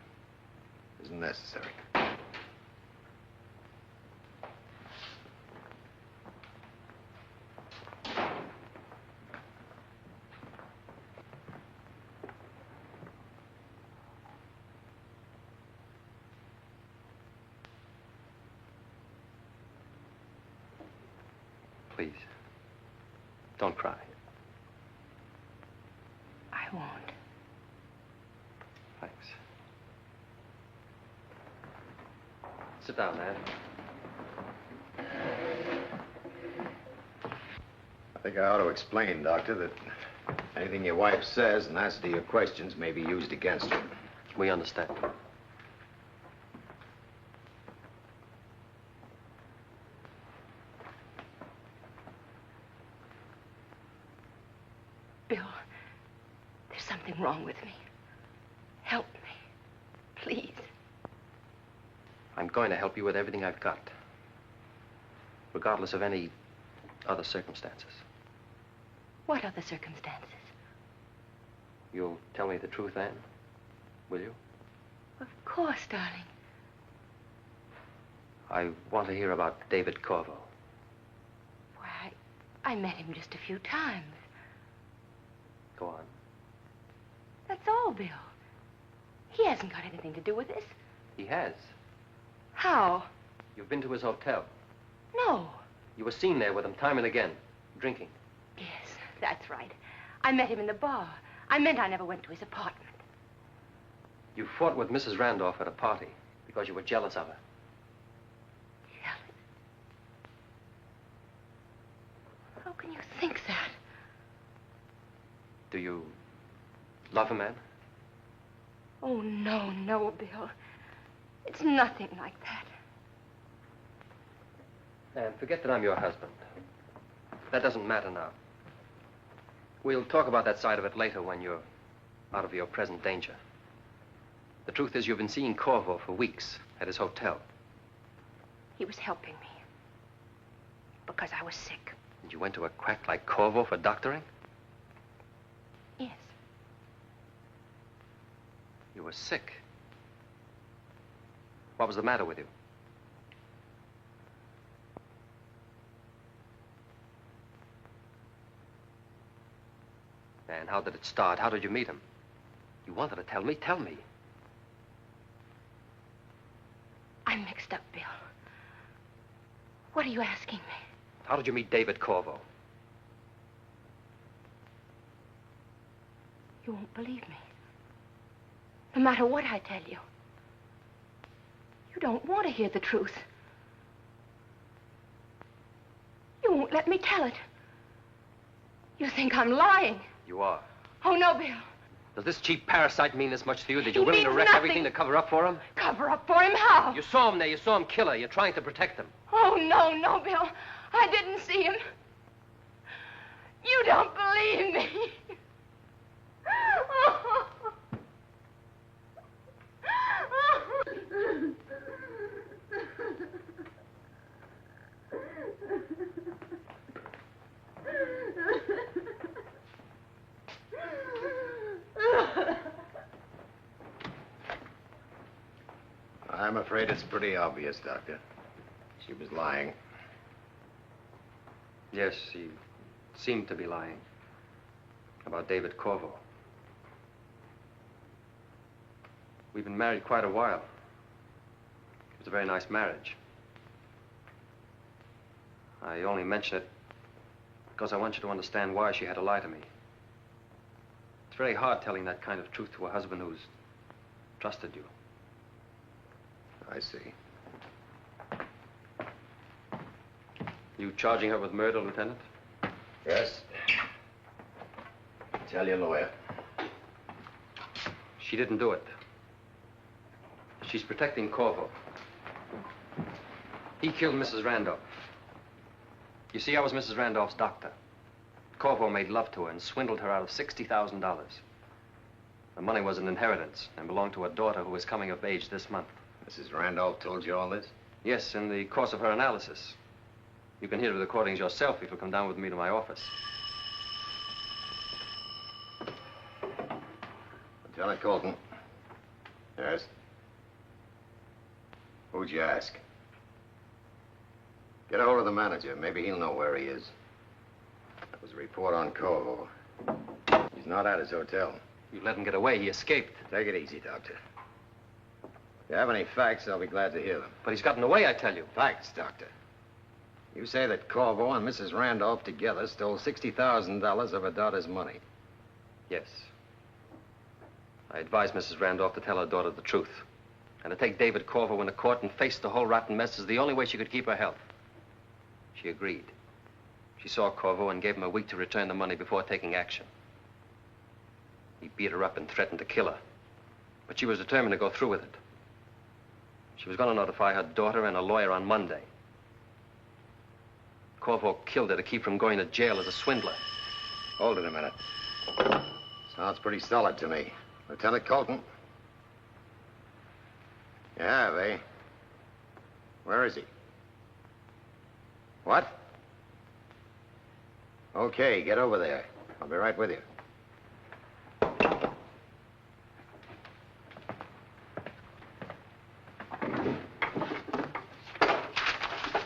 Isn't necessary. Please, don't cry. I won't. Thanks. Sit down, Anne. I think I ought to explain, Doctor, that anything your wife says in answer to your questions may be used against her. We understand. Bill, there's something wrong with me. Help me, please. I'm going to help you with everything I've got, regardless of any other circumstances. What other circumstances? You'll tell me the truth, Anne? Will you? Of course, darling. I want to hear about David Corvo. Why, I met him just a few times. Go on. That's all, Bill. He hasn't got anything to do with this. He has. How? You've been to his hotel. No. You were seen there with him time and again, drinking. Yes, that's right. I met him in the bar. I meant I never went to his apartment. You fought with Mrs. Randolph at a party because you were jealous of her. Jealous? How can you think that? Do you love him, Anne? Oh, no, Bill. It's nothing like that. Anne, forget that I'm your husband. That doesn't matter now. We'll talk about that side of it later when you're out of your present danger. The truth is, you've been seeing Corvo for weeks at his hotel. He was helping me. Because I was sick. And you went to a quack like Corvo for doctoring? Yes. You were sick. What was the matter with you? man? How did it start? How did you meet him? You wanted to tell me? Tell me. I'm mixed up, Bill. What are you asking me? How did you meet David Corvo? You won't believe me. No matter what I tell you. You don't want to hear the truth. You won't let me tell it. You think I'm lying. You are. Oh, no, Bill. Does this cheap parasite mean this much to you that He you're willing to means wreck nothing. everything to cover up for him? Cover up for him? How? You saw him there. You saw him kill her. You're trying to protect him. Oh, no, no, Bill. I didn't see him. You don't believe me. I'm afraid it's pretty obvious, Doctor. She was lying. Yes, he seemed to be lying. About David Corvo. We've been married quite a while. It was a very nice marriage. I only mention it because I want you to understand why she had to lie to me. It's very hard telling that kind of truth to a husband who's trusted you. I see. You charging her with murder, Lieutenant? Yes. Tell your lawyer. She didn't do it. She's protecting Corvo. He killed Mrs. Randolph. You see, I was Mrs. Randolph's doctor. Corvo made love to her and swindled her out of $60,000. The money was an inheritance and belonged to a daughter who was coming of age this month. Mrs. Randolph told you all this? Yes, in the course of her analysis. You can hear the recordings yourself if you'll come down with me to my office. Lieutenant Colton. Yes? Who'd you ask? Get a hold of the manager. Maybe he'll know where he is. That was a report on Corvo. He's not at his hotel. You let him get away. He escaped. Take it easy, Doctor. If you have any facts, I'll be glad to hear them. But he's gotten away, I tell you. Facts, Doctor. You say that Corvo and Mrs. Randolph together stole $60,000 of her daughter's money. Yes. I advised Mrs. Randolph to tell her daughter the truth. And to take David Corvo into court and face the whole rotten mess is the only way she could keep her health. She agreed. She saw Corvo and gave him a week to return the money before taking action. He beat her up and threatened to kill her. But she was determined to go through with it. She was going to notify her daughter and a lawyer on Monday. Corvo killed her to keep from going to jail as a swindler. Hold it a minute. Sounds pretty solid to me. Lieutenant Colton? You have, eh? Where is he? What? Okay, get over there. I'll be right with you.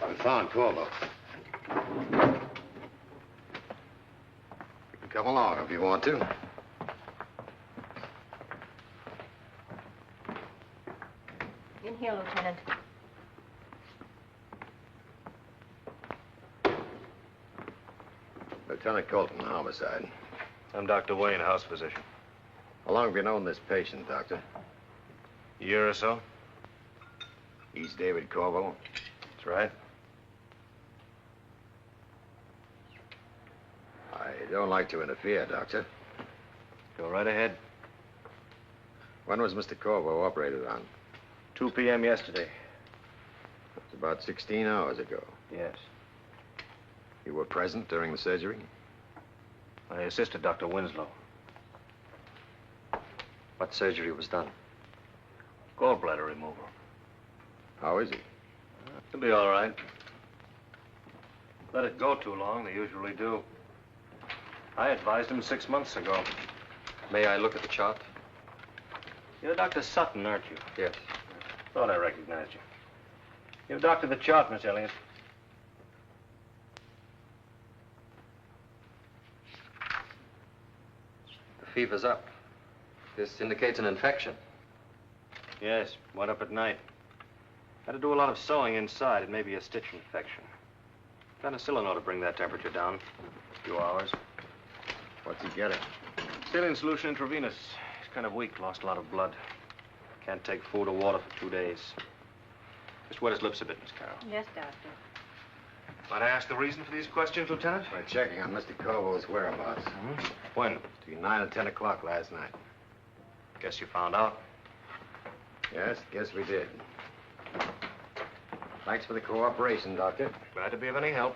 I found Corvo. You can come along if you want to. In here, Lieutenant. Lieutenant Colton, homicide. I'm Dr. Wayne, house physician. How long have you known this patient, Doctor? A year or so? He's David Corvo. That's right. I don't like to interfere, Doctor. Go right ahead. When was Mr. Corvo operated on? 2 p.m. yesterday. That's about 16 hours ago. Yes. You were present during the surgery? I assisted Dr. Winslow. What surgery was done? Gallbladder removal. How is he? He'll be all right. Let it go too long, they usually do. I advised him 6 months ago. May I look at the chart? You're Dr. Sutton, aren't you? Yes. Thought I recognized you. Give Doctor the chart, Miss Elliott. fever's up. This indicates an infection. Yes, went up at night. Had to do a lot of sewing inside. It may be a stitch infection. Penicillin ought to bring that temperature down. A few hours. What's he getting? Saline solution intravenous. He's kind of weak, lost a lot of blood. Can't take food or water for 2 days. Just wet his lips a bit, Miss Carroll. Yes, Doctor. Might I ask the reason for these questions, Lieutenant? By checking on Mr. Corvo's whereabouts. When? Between 9 and 10 o'clock last night. Guess you found out. Yes, guess we did. Thanks for the cooperation, Doctor. Glad to be of any help.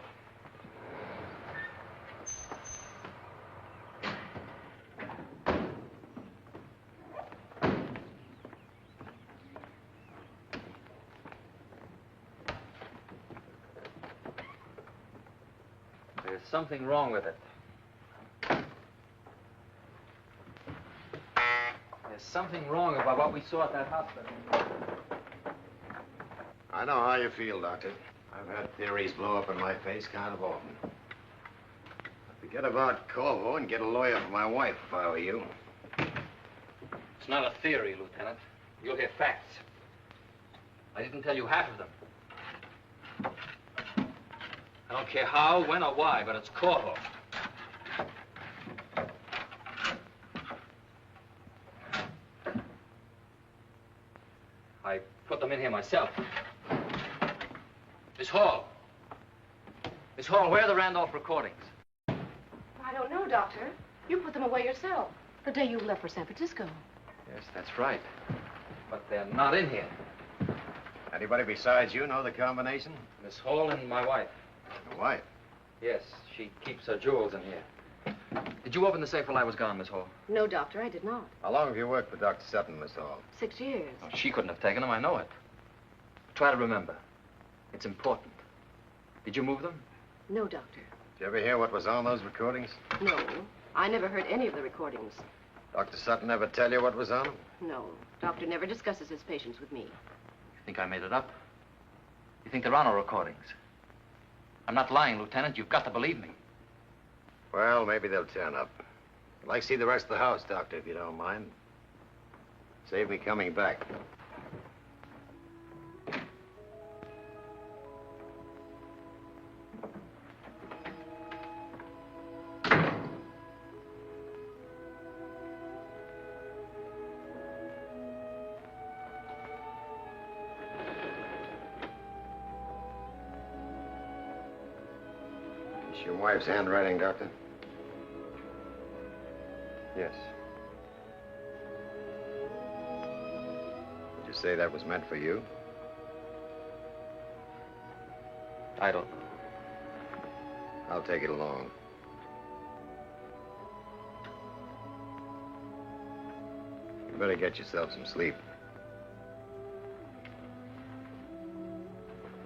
There's something wrong with it. There's something wrong about what we saw at that hospital. I know how you feel, Doctor. I've had theories blow up in my face kind of often. Forget about Corvo and get a lawyer for my wife if I were you. It's not a theory, Lieutenant. You'll hear facts. I didn't tell you half of them. I don't care how, when, or why, but it's Corvo. I put them in here myself. Miss Hall. Miss Hall, where are the Randolph recordings? I don't know, Doctor. You put them away yourself the day you left for San Francisco. Yes, that's right. But they're not in here. Anybody besides you know the combination? Miss Hall and my wife. Your wife? Yes, she keeps her jewels in here. Did you open the safe while I was gone, Miss Hall? No, Doctor, I did not. How long have you worked for Dr. Sutton, Miss Hall? 6 years. Oh, she couldn't have taken them, I know it. Try to remember. It's important. Did you move them? No, Doctor. Did you ever hear what was on those recordings? No. I never heard any of the recordings. Dr. Sutton ever tell you what was on them? No. Doctor never discusses his patients with me. You think I made it up? You think there are no recordings? I'm not lying, Lieutenant. You've got to believe me. Well, maybe they'll turn up. I'd like to see the rest of the house, Doctor, if you don't mind. Save me coming back. It's your wife's handwriting, Doctor? Yes. Did you say that was meant for you? I don't know. I'll take it along. You better get yourself some sleep.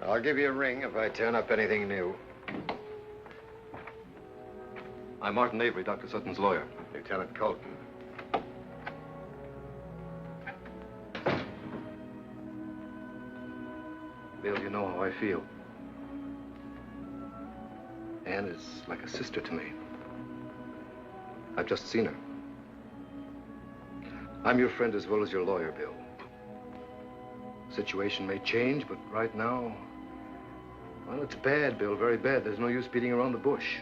I'll give you a ring if I turn up anything new. I'm Martin Avery, Dr. Sutton's lawyer. Lieutenant Colton. Bill, you know how I feel. Anne is like a sister to me. I've just seen her. I'm your friend as well as your lawyer, Bill. Situation may change, but right now, well, it's bad, Bill, very bad. There's no use beating around the bush.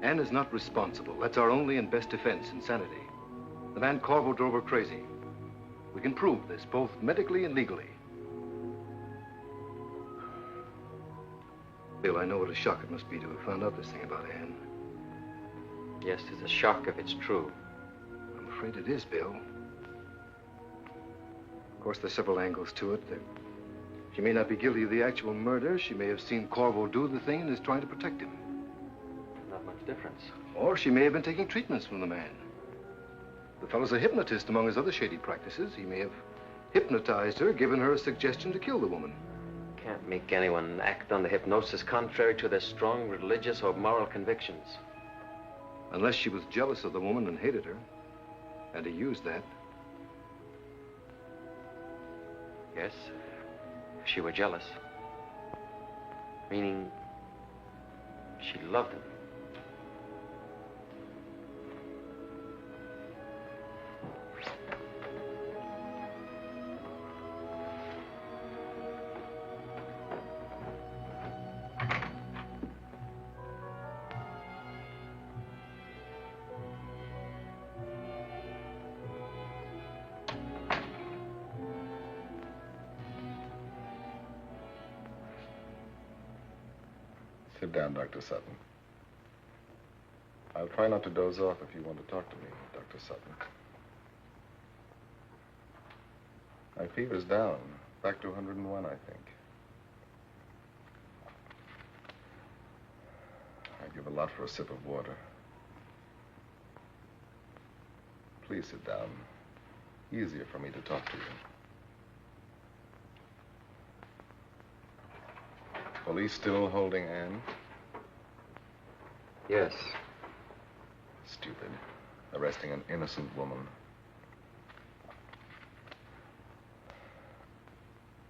Anne is not responsible. That's our only and best defense, insanity. The man Corvo drove her crazy. We can prove this, both medically and legally. Bill, I know what a shock it must be to have found out this thing about Anne. Yes, it's a shock if it's true. I'm afraid it is, Bill. Of course, there's several angles to it. She may not be guilty of the actual murder. She may have seen Corvo do the thing and is trying to protect him. Not much difference. Or she may have been taking treatments from the man. The fellow's a hypnotist among his other shady practices. He may have hypnotized her, given her a suggestion to kill the woman. Can't make anyone act under hypnosis contrary to their strong religious or moral convictions. Unless she was jealous of the woman and hated her. And he used that. Yes, if she were jealous. Meaning she loved him. Sit down, Dr. Sutton. I'll try not to doze off if you want to talk to me, Dr. Sutton. My fever's down, back to 101, I think. I'd give a lot for a sip of water. Please sit down. Easier for me to talk to you. Police still holding Anne? Yes. Stupid. Arresting an innocent woman.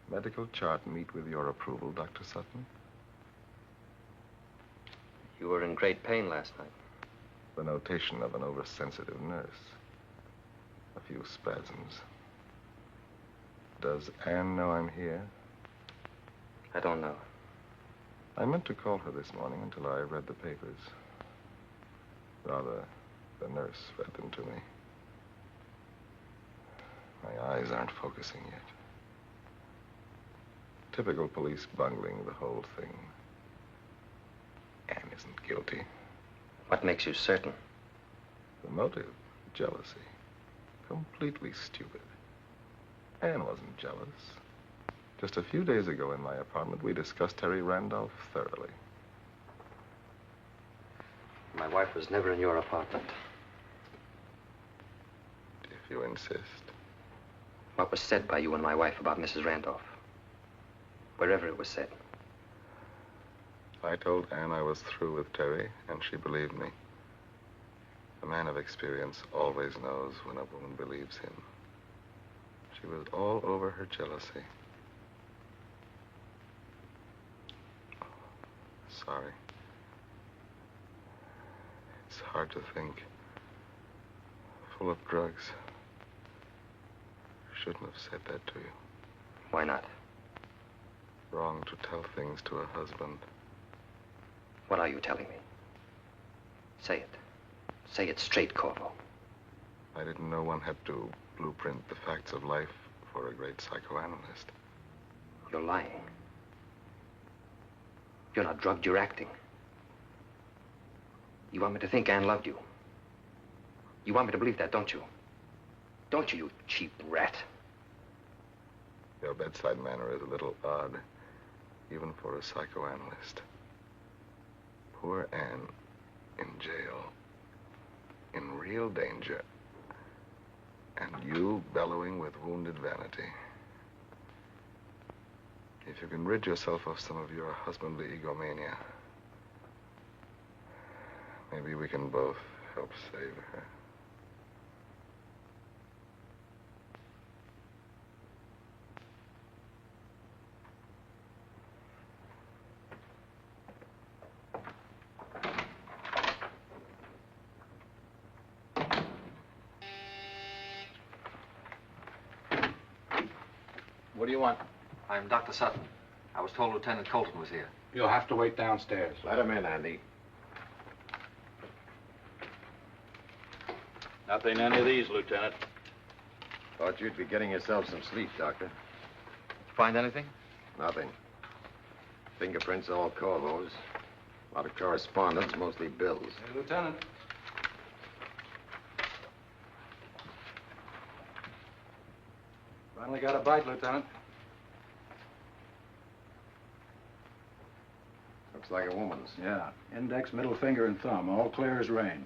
Medical chart meet with your approval, Dr. Sutton? You were in great pain last night. The notation of an oversensitive nurse. A few spasms. Does Anne know I'm here? I don't know. I meant to call her this morning until I read the papers. Rather, the nurse read them to me. My eyes aren't focusing yet. Typical police bungling the whole thing. Anne isn't guilty. What makes you certain? The motive, jealousy. Completely stupid. Anne wasn't jealous. Just a few days ago in my apartment, we discussed Terry Randolph thoroughly. My wife was never in your apartment. If you insist. What was said by you and my wife about Mrs. Randolph? Wherever it was said. I told Anne I was through with Terry, and she believed me. A man of experience always knows when a woman believes him. She was all over her jealousy. Sorry. It's hard to think. Full of drugs. Shouldn't have said that to you. Why not? Wrong to tell things to a husband. What are you telling me? Say it. Say it straight, Corvo. I didn't know one had to blueprint the facts of life for a great psychoanalyst. You're lying. You're not drugged, you're acting. You want me to think Anne loved you. You want me to believe that, don't you? Don't you, you cheap rat? Your bedside manner is a little odd, even for a psychoanalyst. Poor Anne in jail, in real danger, and you bellowing with wounded vanity. If you can rid yourself of some of your husbandly egomania, maybe we can both help save her. What do you want? I'm Dr. Sutton. I was told Lieutenant Colton was here. You'll have to wait downstairs. Let him in, Andy. Nothing in any of these, Lieutenant. Thought you'd be getting yourself some sleep, Doctor. Find anything? Nothing. Fingerprints all Corvo's. A lot of correspondence, mostly bills. Hey, Lieutenant. Finally got a bite, Lieutenant. Looks like a woman's. Yeah. Index, middle finger, and thumb. All clear as rain.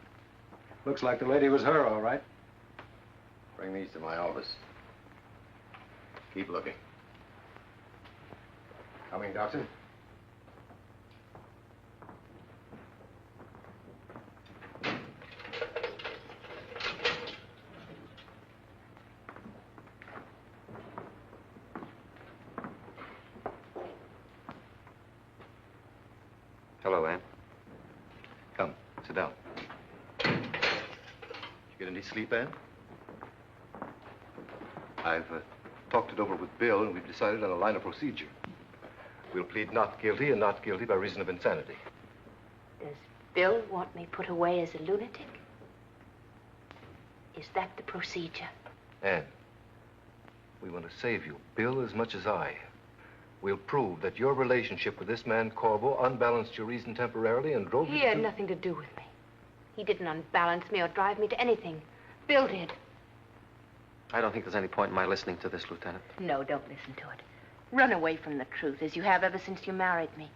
Looks like the lady was her, all right. Bring these to my office. Keep looking. Coming, Doctor? Hello, Anne. Come, sit down. You get any sleep, Ann? I've talked it over with Bill, and we've decided on a line of procedure. We'll plead not guilty and not guilty by reason of insanity. Does Bill want me put away as a lunatic? Is that the procedure? Ann, we want to save you, Bill as much as I. we'll prove that your relationship with this man, Corvo, unbalanced your reason temporarily and drove you He had nothing to do with me. He didn't unbalance me or drive me to anything. Bill did. I don't think there's any point in my listening to this, Lieutenant. No, don't listen to it. Run away from the truth, as you have ever since you married me.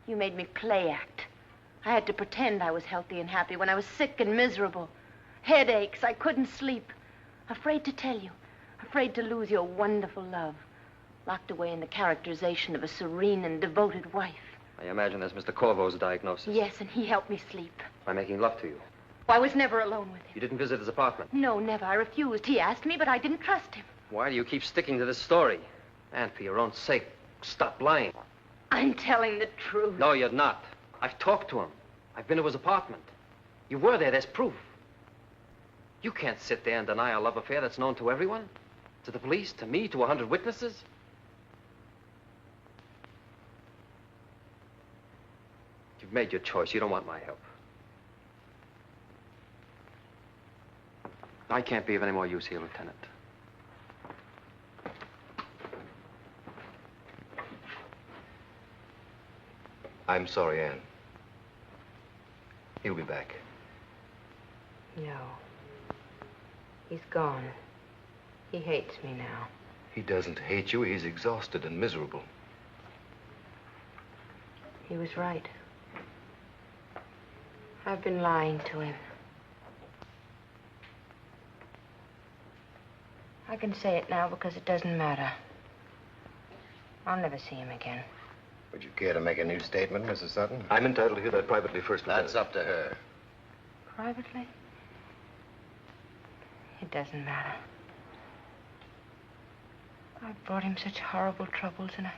You made me play act. I had to pretend I was healthy and happy when I was sick and miserable. Headaches, I couldn't sleep. Afraid to tell you. Afraid to lose your wonderful love. Locked away in the characterization of a serene and devoted wife. I imagine that's Mr. Corvo's diagnosis. Yes, and he helped me sleep. By making love to you. I was never alone with him. You didn't visit his apartment? No, never. I refused. He asked me, but I didn't trust him. Why do you keep sticking to this story? And for your own sake, stop lying. I'm telling the truth. No, you're not. I've talked to him. I've been to his apartment. You were there. There's proof. You can't sit there and deny a love affair that's known to everyone. To the police, to me, to 100 witnesses. You've made your choice. You don't want my help. I can't be of any more use here, Lieutenant. I'm sorry, Anne. He'll be back. No. He's gone. He hates me now. He doesn't hate you. He's exhausted and miserable. He was right. I've been lying to him. I can say it now because it doesn't matter. I'll never see him again. Would you care to make a new statement, Mrs. Sutton? I'm entitled to hear that privately first, That's up to her. Privately? It doesn't matter. I brought him such horrible troubles, and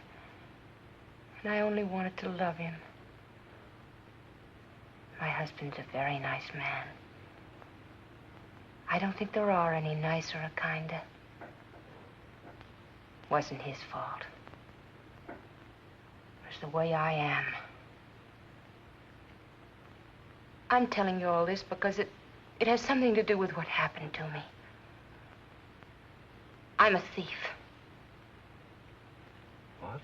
I only wanted to love him. My husband's a very nice man. I don't think there are any nicer or kinder. Wasn't his fault. It was the way I am. I'm telling you all this because it has something to do with what happened to me. I'm a thief. What?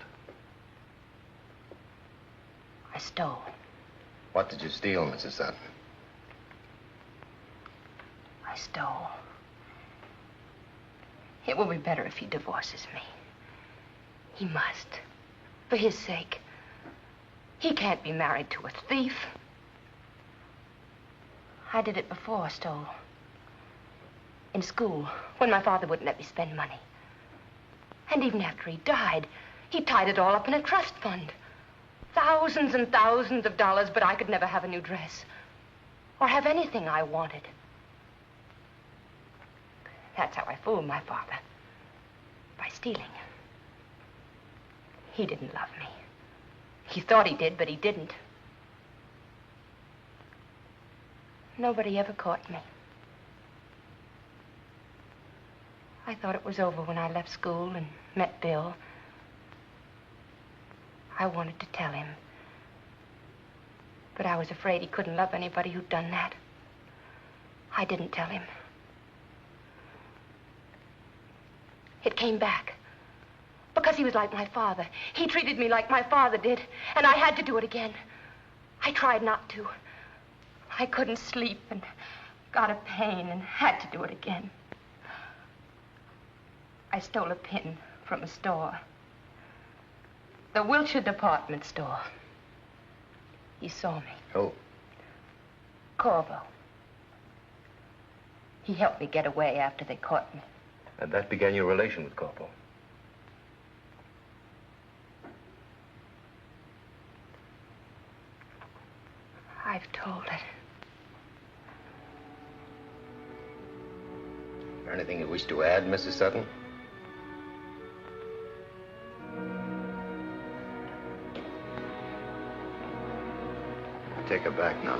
I stole. What did you steal, Mrs. Sutton? I stole. It will be better if he divorces me. He must. For his sake. He can't be married to a thief. I did it before I stole. In school, when my father wouldn't let me spend money. And even after he died, he tied it all up in a trust fund. Thousands and thousands of dollars, but I could never have a new dress. Or have anything I wanted. That's how I fooled my father. By stealing. He didn't love me. He thought he did, but he didn't. Nobody ever caught me. I thought it was over when I left school and met Bill. I wanted to tell him. But I was afraid he couldn't love anybody who'd done that. I didn't tell him. It came back. Because he was like my father. He treated me like my father did, and I had to do it again. I tried not to. I couldn't sleep and got a pain and had to do it again. I stole a pin from a store. The Wilshire department store. He saw me. Who? Corvo. He helped me get away after they caught me. And that began your relation with Corvo? I've told it. Is there anything you wish to add, Mrs. Sutton? Take her back now.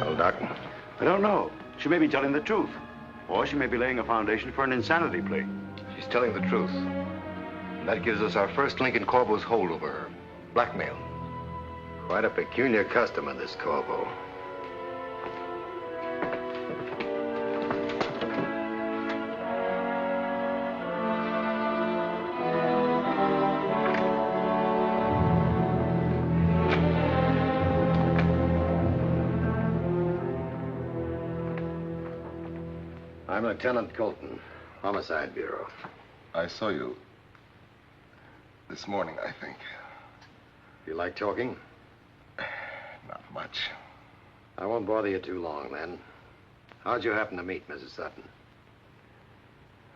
Well, Doc? I don't know. She may be telling the truth. Or she may be laying a foundation for an insanity plea. She's telling the truth. And that gives us our first link in Corvo's hold over her. Blackmail. Quite a peculiar customer, this Corvo. I'm Lieutenant Colton, Homicide Bureau. I saw you this morning, I think. You like talking? Not much. I won't bother you too long, then. How'd you happen to meet Mrs. Sutton?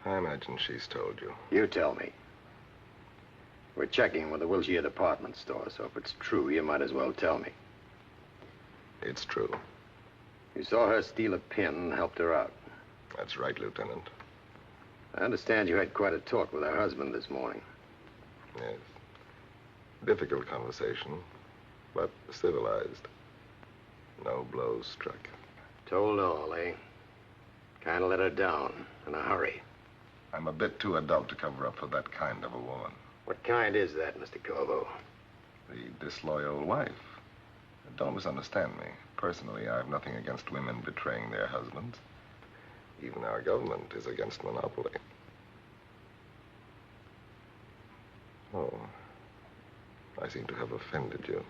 I imagine she's told you. You tell me. We're checking with the Wilshire department store, so if it's true, you might as well tell me. It's true. You saw her steal a pin and helped her out. That's right, Lieutenant. I understand you had quite a talk with her husband this morning. Yes. Difficult conversation, but civilized. No blows struck. Told all, eh? Kind of let her down in a hurry. I'm a bit too adult to cover up for that kind of a woman. What kind is that, Mr. Corvo? The disloyal wife. Don't misunderstand me. Personally, I have nothing against women betraying their husbands. Even our government is against monopoly. Oh, I seem to have offended you.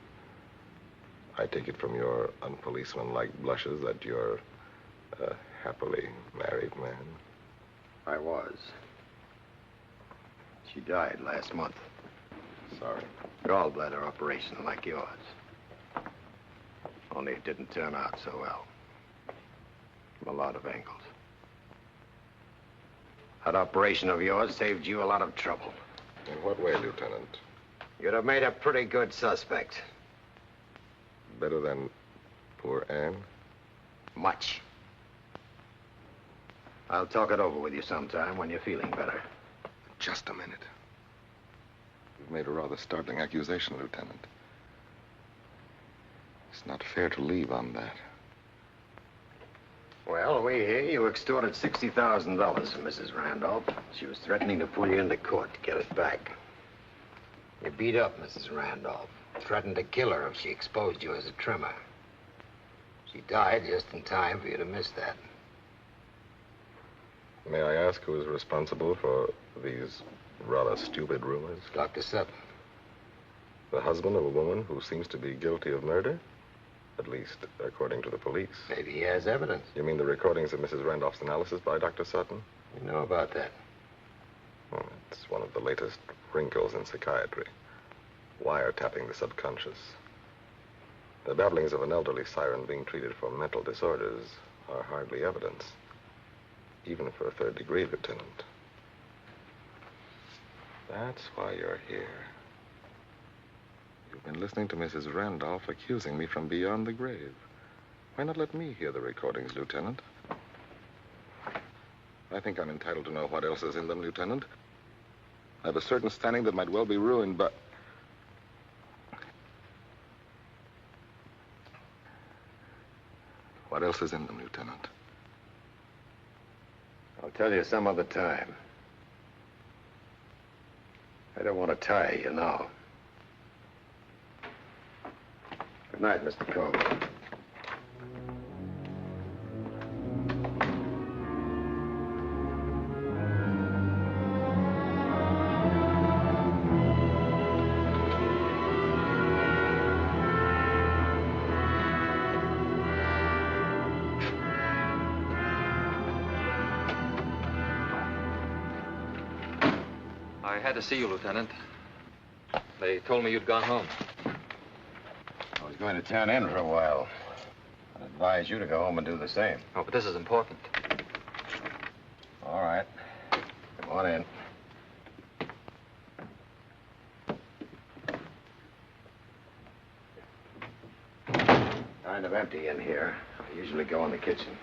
I take it from your unpoliceman-like blushes that you're a happily married man. I was. She died last month. Sorry. Gallbladder operation like yours. Only it didn't turn out so well. From a lot of angles. That operation of yours saved you a lot of trouble. In what way, Lieutenant? You'd have made a pretty good suspect. Better than poor Anne? Much. I'll talk it over with you sometime when you're feeling better. Just a minute. You've made a rather startling accusation, Lieutenant. It's not fair to leave on that. Well, we hear you extorted $60,000 from Mrs. Randolph. She was threatening to pull you into court to get it back. You beat up Mrs. Randolph. Threatened to kill her if she exposed you as a trimmer. She died just in time for you to miss that. May I ask who is responsible for these rather stupid rumors? Dr. Sutton. The husband of a woman who seems to be guilty of murder? At least, according to the police. Maybe he has evidence. You mean the recordings of Mrs. Randolph's analysis by Dr. Sutton? You know about that? Oh, it's one of the latest wrinkles in psychiatry. Wiretapping the subconscious. The babblings of an elderly siren being treated for mental disorders are hardly evidence. Even for a third degree, Lieutenant. That's why you're here. You've been listening to Mrs. Randolph accusing me from beyond the grave. Why not let me hear the recordings, Lieutenant? I think I'm entitled to know what else is in them, Lieutenant. I have a certain standing that might well be ruined, but... What else is in them, Lieutenant? I'll tell you some other time. I don't want to tie you now. Good night, Mr. Cole. I had to see you, Lieutenant. They told me you'd gone home. I was going to turn in for a while. I'd advise you to go home and do the same. Oh, but this is important. All right. Come on in. Kind of empty in here. I usually go in the kitchen.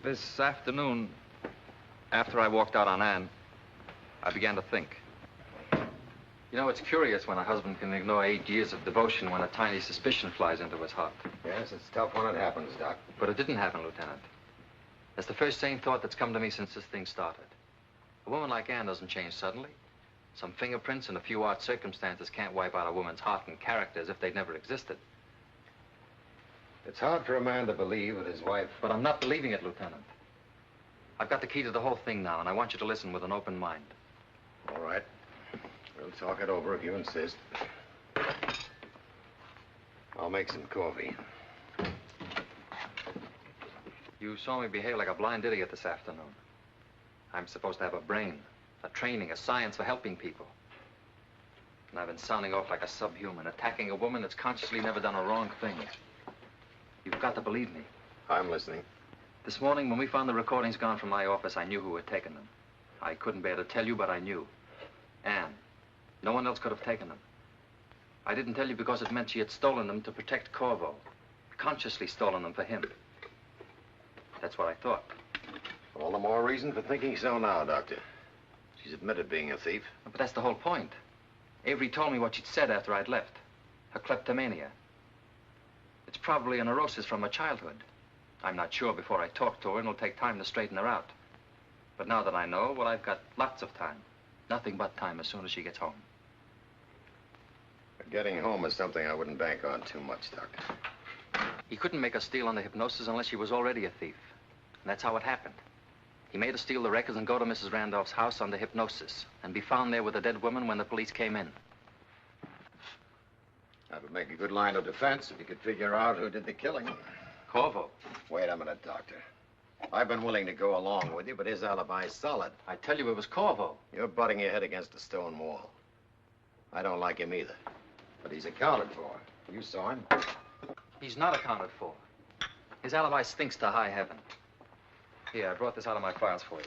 This afternoon, after I walked out on Anne, I began to think. You know, it's curious when a husband can ignore 8 years of devotion when a tiny suspicion flies into his heart. Yes, it's tough when it happens, Doc. But it didn't happen, Lieutenant. That's the first sane thought that's come to me since this thing started. A woman like Anne doesn't change suddenly. Some fingerprints and a few odd circumstances can't wipe out a woman's heart and character as if they'd never existed. It's hard for a man to believe that his wife... But I'm not believing it, Lieutenant. I've got the key to the whole thing now, and I want you to listen with an open mind. All right. We'll talk it over if you insist. I'll make some coffee. You saw me behave like a blind idiot this afternoon. I'm supposed to have a brain, a training, a science for helping people. And I've been sounding off like a subhuman, attacking a woman that's consciously never done a wrong thing. You've got to believe me. I'm listening. This morning, when we found the recordings gone from my office, I knew who had taken them. I couldn't bear to tell you, but I knew. Anne. No one else could have taken them. I didn't tell you because it meant she had stolen them to protect Corvo. Consciously stolen them for him. That's what I thought. All the more reason for thinking so now, Doctor. She's admitted being a thief. But that's the whole point. Avery told me what she'd said after I'd left. Her kleptomania. It's probably a neurosis from her childhood. I'm not sure before I talk to her, and it'll take time to straighten her out. But now that I know, well, I've got lots of time. Nothing but time as soon as she gets home. But getting home is something I wouldn't bank on too much, Doctor. He couldn't make her steal under hypnosis unless she was already a thief. And that's how it happened. He made her steal the records and go to Mrs. Randolph's house under hypnosis and be found there with a dead woman when the police came in. That would make a good line of defense if you could figure out who did the killing. Corvo. Wait a minute, Doctor. I've been willing to go along with you, but his alibi's solid. I tell you it was Corvo. You're butting your head against a stone wall. I don't like him either, but he's accounted for. You saw him. He's not accounted for. His alibi stinks to high heaven. Here, I brought this out of my files for you.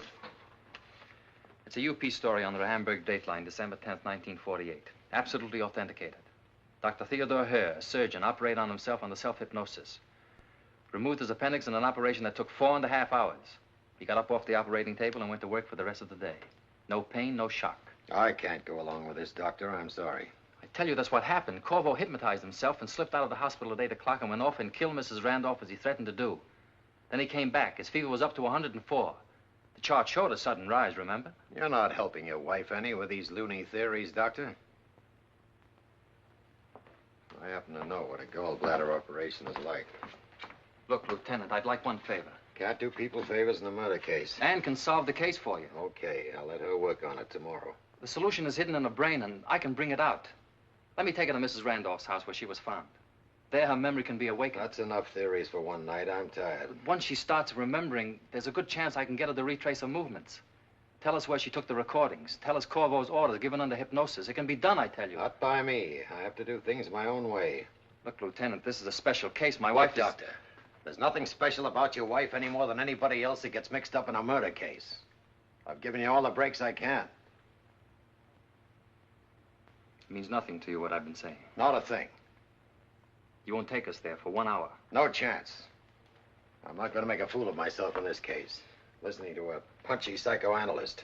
It's a UP story on the Hamburg dateline, December 10th, 1948. Absolutely authenticated. Dr. Theodore Herr, a surgeon, operated on himself under self-hypnosis. Removed his appendix in an operation that took 4.5 hours. He got up off the operating table and went to work for the rest of the day. No pain, no shock. I can't go along with this, Doctor. I'm sorry. I tell you, that's what happened. Corvo hypnotized himself and slipped out of the hospital at 8 o'clock and went off and killed Mrs. Randolph as he threatened to do. Then he came back. His fever was up to 104. The chart showed a sudden rise, remember? You're not helping your wife any with these loony theories, Doctor. I happen to know what a gallbladder operation is like. Look, Lieutenant, I'd like one favor. Can't do people favors in a murder case. Anne can solve the case for you. Okay, I'll let her work on it tomorrow. The solution is hidden in her brain, and I can bring it out. Let me take her to Mrs. Randolph's house where she was found. There, her memory can be awakened. That's enough theories for one night. I'm tired. But once she starts remembering, there's a good chance I can get her to retrace her movements. Tell us where she took the recordings. Tell us Corvo's orders given under hypnosis. It can be done, I tell you. Not by me. I have to do things my own way. Look, Lieutenant, this is a special case. My What, wife Doctor? There's nothing special about your wife any more than anybody else that gets mixed up in a murder case. I've given you all the breaks I can. It means nothing to you, what I've been saying. Not a thing. You won't take us there for 1 hour. No chance. I'm not going to make a fool of myself in this case. Listening to a punchy psychoanalyst.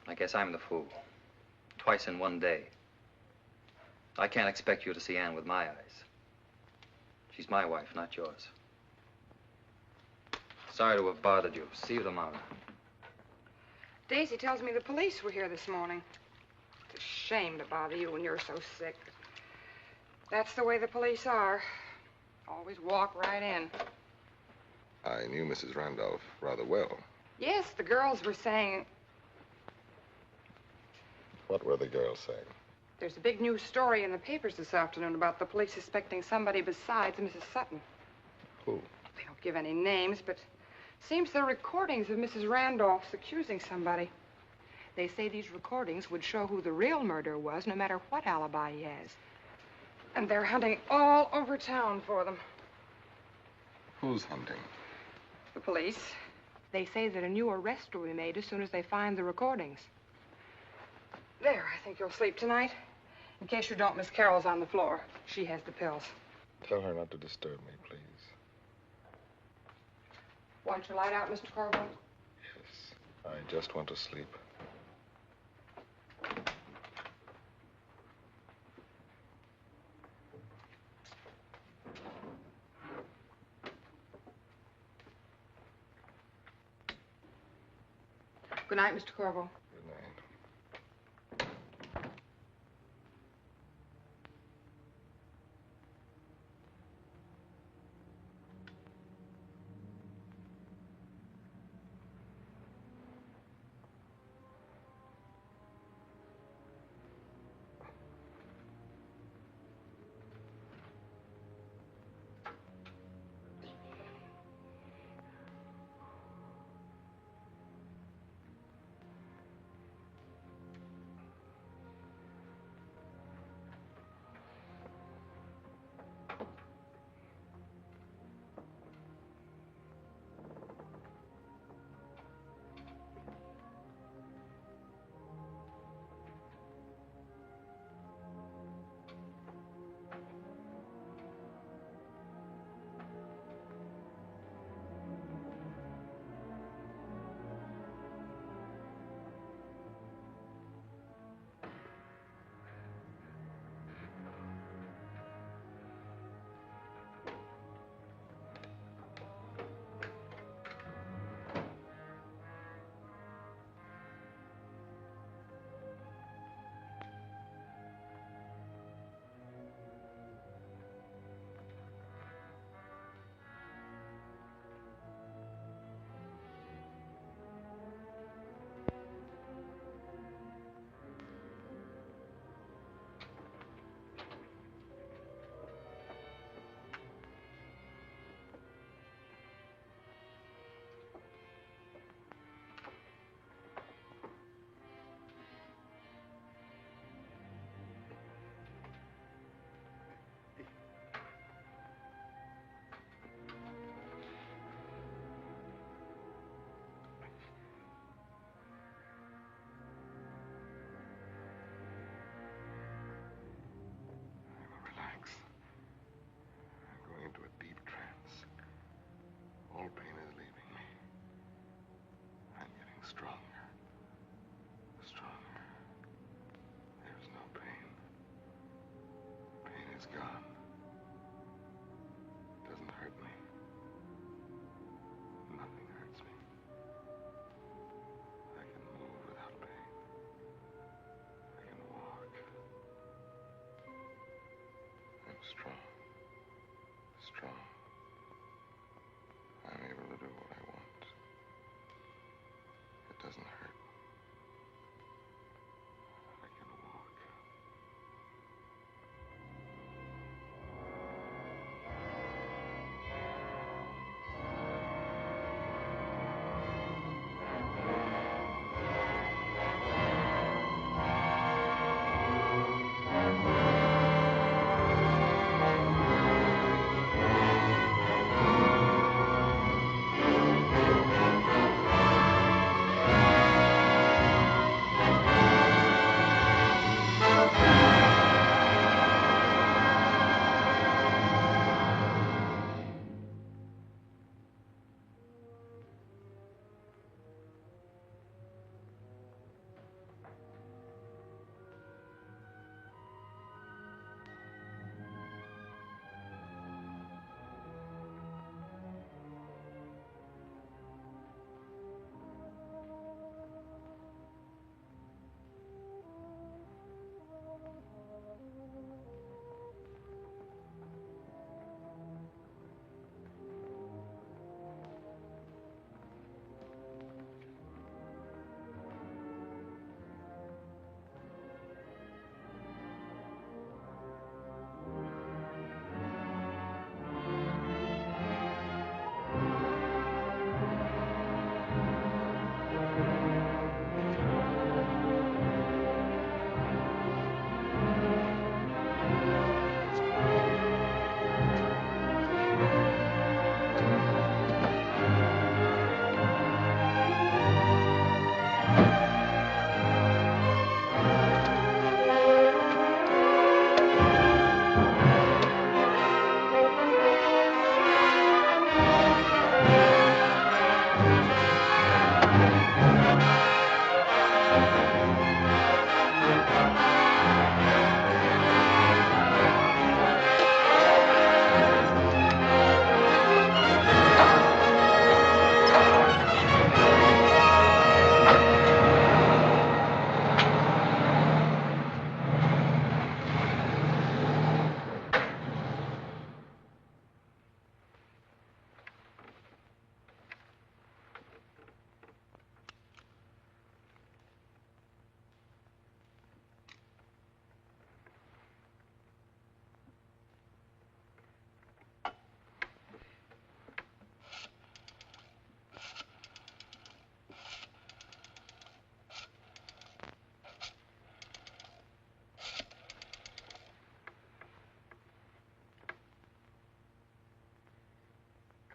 I guess I'm the fool. Twice in one day. I can't expect you to see Anne with my eyes. She's my wife, not yours. Sorry to have bothered you. See you tomorrow. Daisy tells me the police were here this morning. It's a shame to bother you when you're so sick. That's the way the police are. Always walk right in. I knew Mrs. Randolph rather well. Yes, the girls were saying... What were the girls saying? There's a big news story in the papers this afternoon about the police suspecting somebody besides Mrs. Sutton. Who? They don't give any names, but seems there are recordings of Mrs. Randolph's accusing somebody. They say these recordings would show who the real murderer was, no matter what alibi he has. And they're hunting all over town for them. Who's hunting? The police. They say that a new arrest will be made as soon as they find the recordings. There, I think you'll sleep tonight. In case you don't, Miss Carroll's on the floor. She has the pills. Tell her not to disturb me, please. Want your light out, Mr. Corvo? Yes, I just want to sleep. Good night, Mr. Corvo. Good night.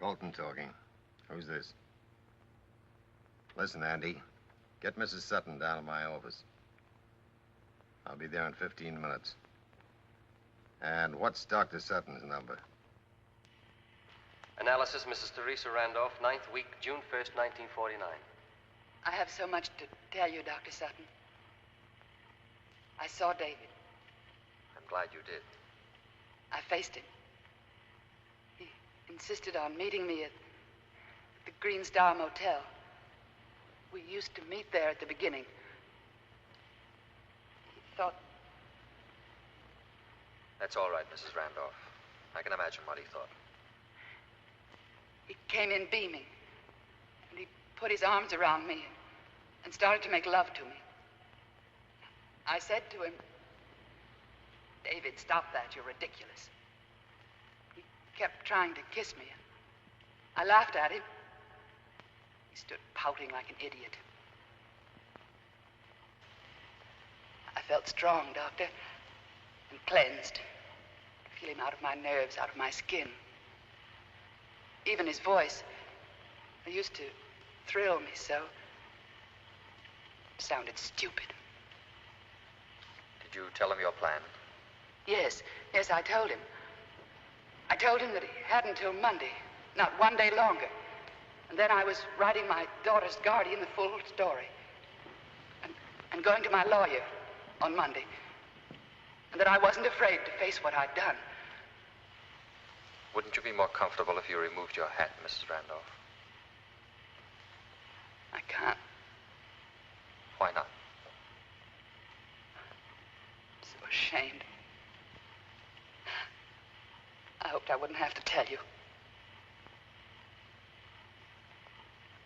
Colton talking. Who's this? Listen, Andy. Get Mrs. Sutton down to my office. I'll be there in 15 minutes. And what's Dr. Sutton's number? Analysis, Mrs. Teresa Randolph, 9th week, June 1st, 1949. I have so much to tell you, Dr. Sutton. I saw David. I'm glad you did. I faced him. He insisted on meeting me at the Green Star Motel. We used to meet there at the beginning. He thought... That's all right, Mrs. Randolph. I can imagine what he thought. He came in beaming, and he put his arms around me and started to make love to me. I said to him, "David, stop that. You're ridiculous." He kept trying to kiss me. I laughed at him. He stood pouting like an idiot. I felt strong, Doctor, and cleansed. I feel him out of my nerves, out of my skin. Even his voice, it used to thrill me so. It sounded stupid. Did you tell him your plan? Yes, I told him. I told him that he had until Monday, not one day longer. And then I was writing my daughter's guardian the full story. And going to my lawyer on Monday. And that I wasn't afraid to face what I'd done. Wouldn't you be more comfortable if you removed your hat, Mrs. Randolph? I can't. Why not? I'm so ashamed. I hoped I wouldn't have to tell you.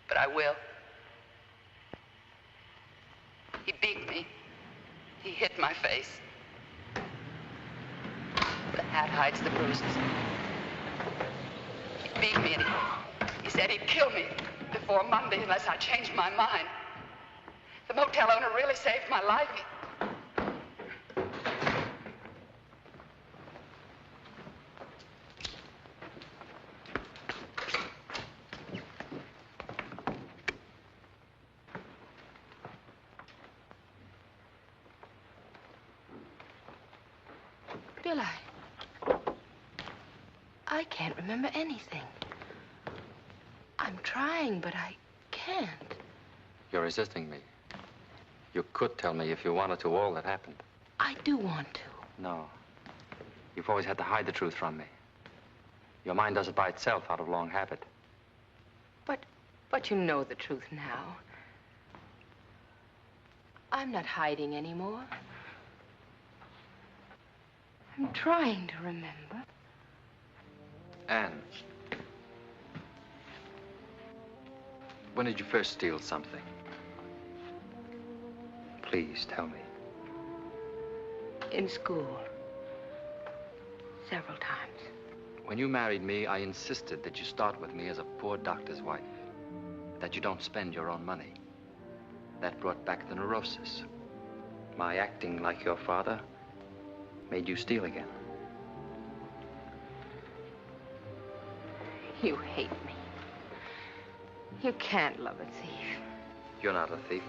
But I will. He beat me. He hit my face. The hat hides the bruises. He beat me and he said he'd kill me before Monday unless I changed my mind. The motel owner really saved my life. Bill, I can't remember anything. I'm trying, but I can't. You're resisting me. You could tell me if you wanted to all that happened. I do want to. No. You've always had to hide the truth from me. Your mind does it by itself out of long habit. But you know the truth now. I'm not hiding anymore. I'm trying to remember. Anne. When did you first steal something? Please, tell me. In school. Several times. When you married me, I insisted that you start with me as a poor doctor's wife. That you don't spend your own money. That brought back the neurosis. My acting like your father made you steal again. You hate me. You can't love a thief. You're not a thief.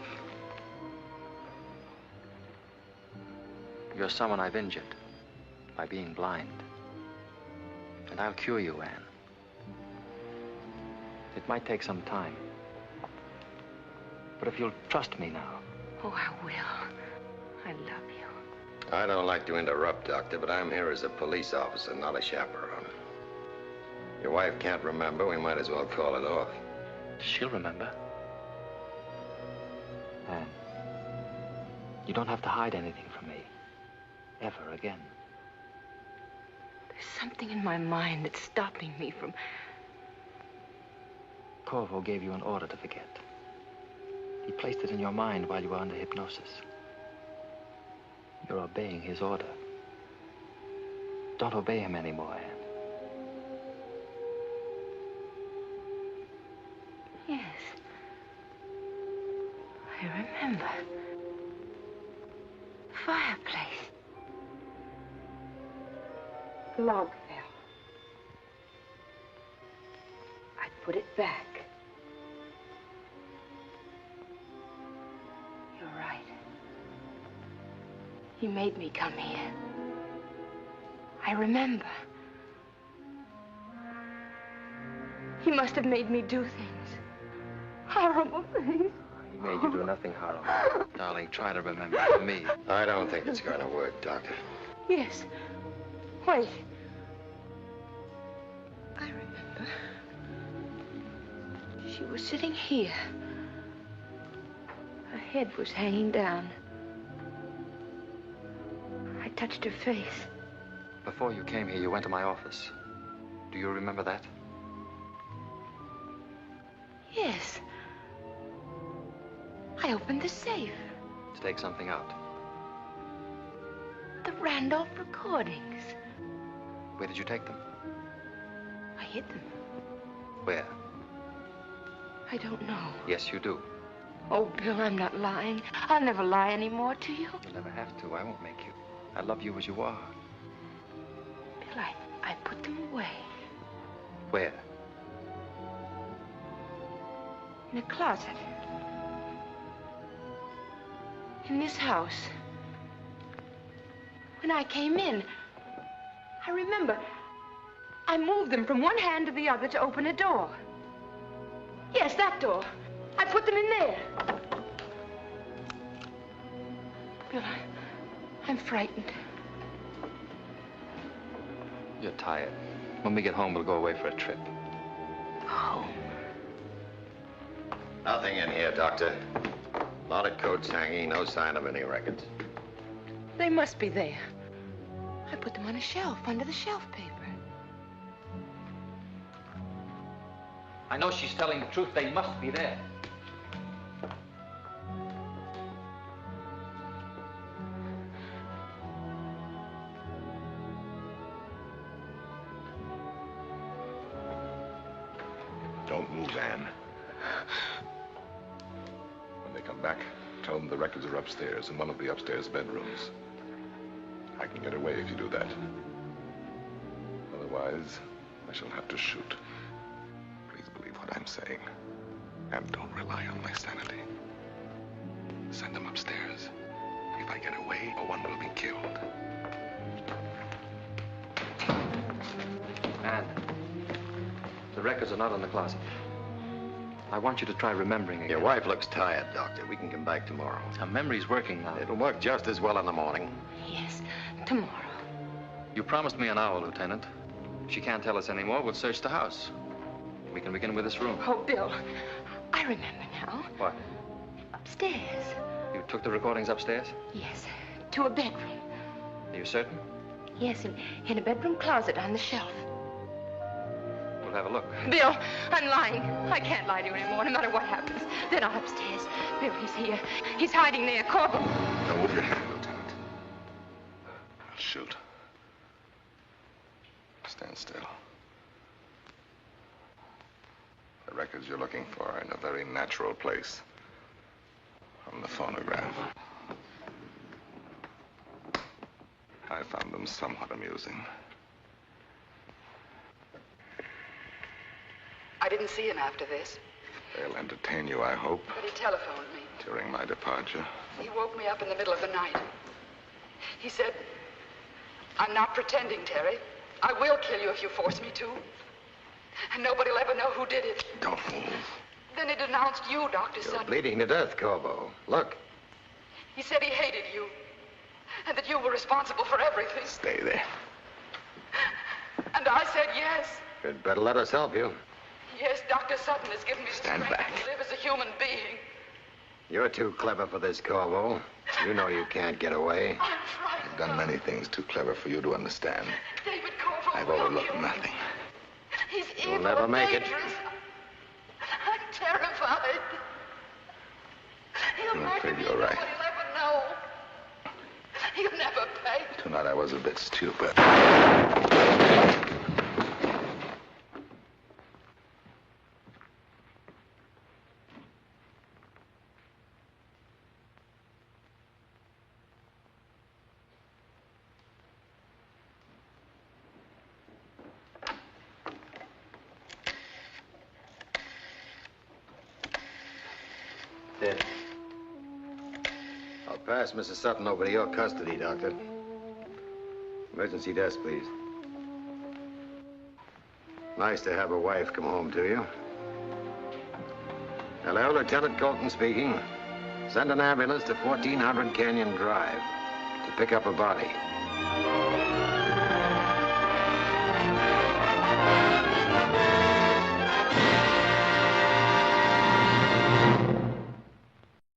You're someone I've injured by being blind. And I'll cure you, Anne. It might take some time. But if you'll trust me now. Oh, I will. I love you. I don't like to interrupt, Doctor, but I'm here as a police officer, not a chaperone. Your wife can't remember. We might as well call it off. She'll remember. Anne, you don't have to hide anything from me. Ever again. There's something in my mind that's stopping me from... Corvo gave you an order to forget. He placed it in your mind while you were under hypnosis. You're obeying his order. Don't obey him anymore, Anne. Yes. I remember. The fireplace. The log fell. put it back. You're right. He made me come here. I remember. He must have made me do things. Horrible things. He made you do nothing horrible. Darling, try to remember me. I don't think it's going to work, Doctor. Yes. Wait. I remember. She was sitting here. Her head was hanging down. I touched her face. Before you came here, you went to my office. Do you remember that? Yes. I opened the safe. To take something out. The Randolph recordings. Where did you take them? I hid them. Where? I don't know. Yes, you do. Oh, Bill, I'm not lying. I'll never lie anymore to you. You'll never have to. I won't make you. I love you as you are. Bill, I put them away. Where? In a closet. In this house. When I came in, I remember I moved them from one hand to the other to open a door. Yes, that door. I put them in there. Bill, I'm frightened. You're tired. When we get home, we'll go away for a trip. Home? Nothing in here, Doctor. A lot of coats hanging, no sign of any records. They must be there. I put them on a shelf under the shelf paper. I know she's telling the truth. They must be there. Don't move, Anne. When they come back, tell them the records are upstairs in one of the upstairs bedrooms. I can get away if you do that. Otherwise, I shall have to shoot. Please believe what I'm saying. And don't rely on my sanity. Send them upstairs. If I get away, no one will be killed. Anne, the records are not in the closet. I want you to try remembering again. Your wife looks tired, Doctor. We can come back tomorrow. Her memory's working now. It'll work just as well in the morning. Yes, tomorrow. You promised me an hour, Lieutenant. If she can't tell us anymore, we'll search the house. We can begin with this room. Oh, Bill, I remember now. What? Upstairs. You took the recordings upstairs? Yes, to a bedroom. Are you certain? Yes, in a bedroom closet on the shelf. We'll have a look. Bill, I'm lying. I can't lie to you anymore, no matter what happens. They're not upstairs. Bill, he's here. He's hiding there. Corporal. Don't move your hand, Lieutenant. I'll shoot. Stand still. The records you're looking for are in a very natural place. On the phonograph. I found them somewhat amusing. I didn't see him after this. They'll entertain you, I hope, But he telephoned me. during my departure. He woke me up in the middle of the night. He said, I'm not pretending, Terry. I will kill you if you force me to. And nobody will ever know who did it. Don't move. Then he denounced you, Dr. You're Sutton. bleeding to death, Corbo. Look. He said he hated you. And that you were responsible for everything. Stay there. And I said yes. You'd better let us help you. Yes, Dr. Sutton has given me the Stand strength back. to live as a human being. You're too clever for this, Corvo. You know you can't get away. I've done many things too clever for you to understand. David Corvo I've will overlooked kill me. nothing. He's You'll evil never and make it. dangerous. I'm terrified. He'll I'm murder afraid me. you're right. Nobody'll ever know. He'll never pay. Tonight I was a bit stupid. Yes. I'll pass Mrs. Sutton over to your custody, Doctor. Emergency desk, please. Nice to have a wife come home to you. Hello, Lieutenant Colton speaking. Send an ambulance to 1400 Canyon Drive to pick up a body.